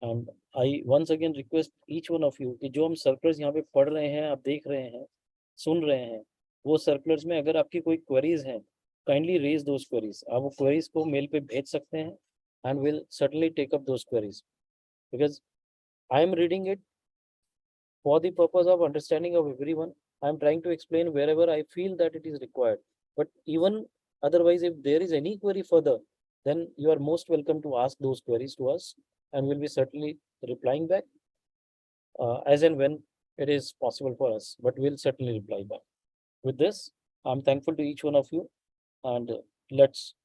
And I once again request each one of you कि जो हम circulars यहाँ पे पढ़ रहे हैं, आप देख रहे हैं, सुन रहे हैं, वो circulars में अगर आपकी कोई queries हैं, kindly raise those queries. आप वो queries को mail पे भेज सकते हैं and will certainly take up those queries because I am reading it for the purpose of understanding of everyone. I am trying to explain wherever I feel that it is required. But even otherwise, if there is any query further, then you are most welcome to ask those queries to us and we'll be certainly replying back as and when it is possible for us, but we'll certainly reply back. With this, I'm thankful to each one of you and let's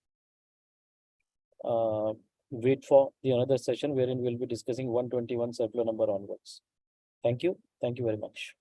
wait for the another session wherein we'll be discussing 121 circular number onwards. Thank you. Thank you very much.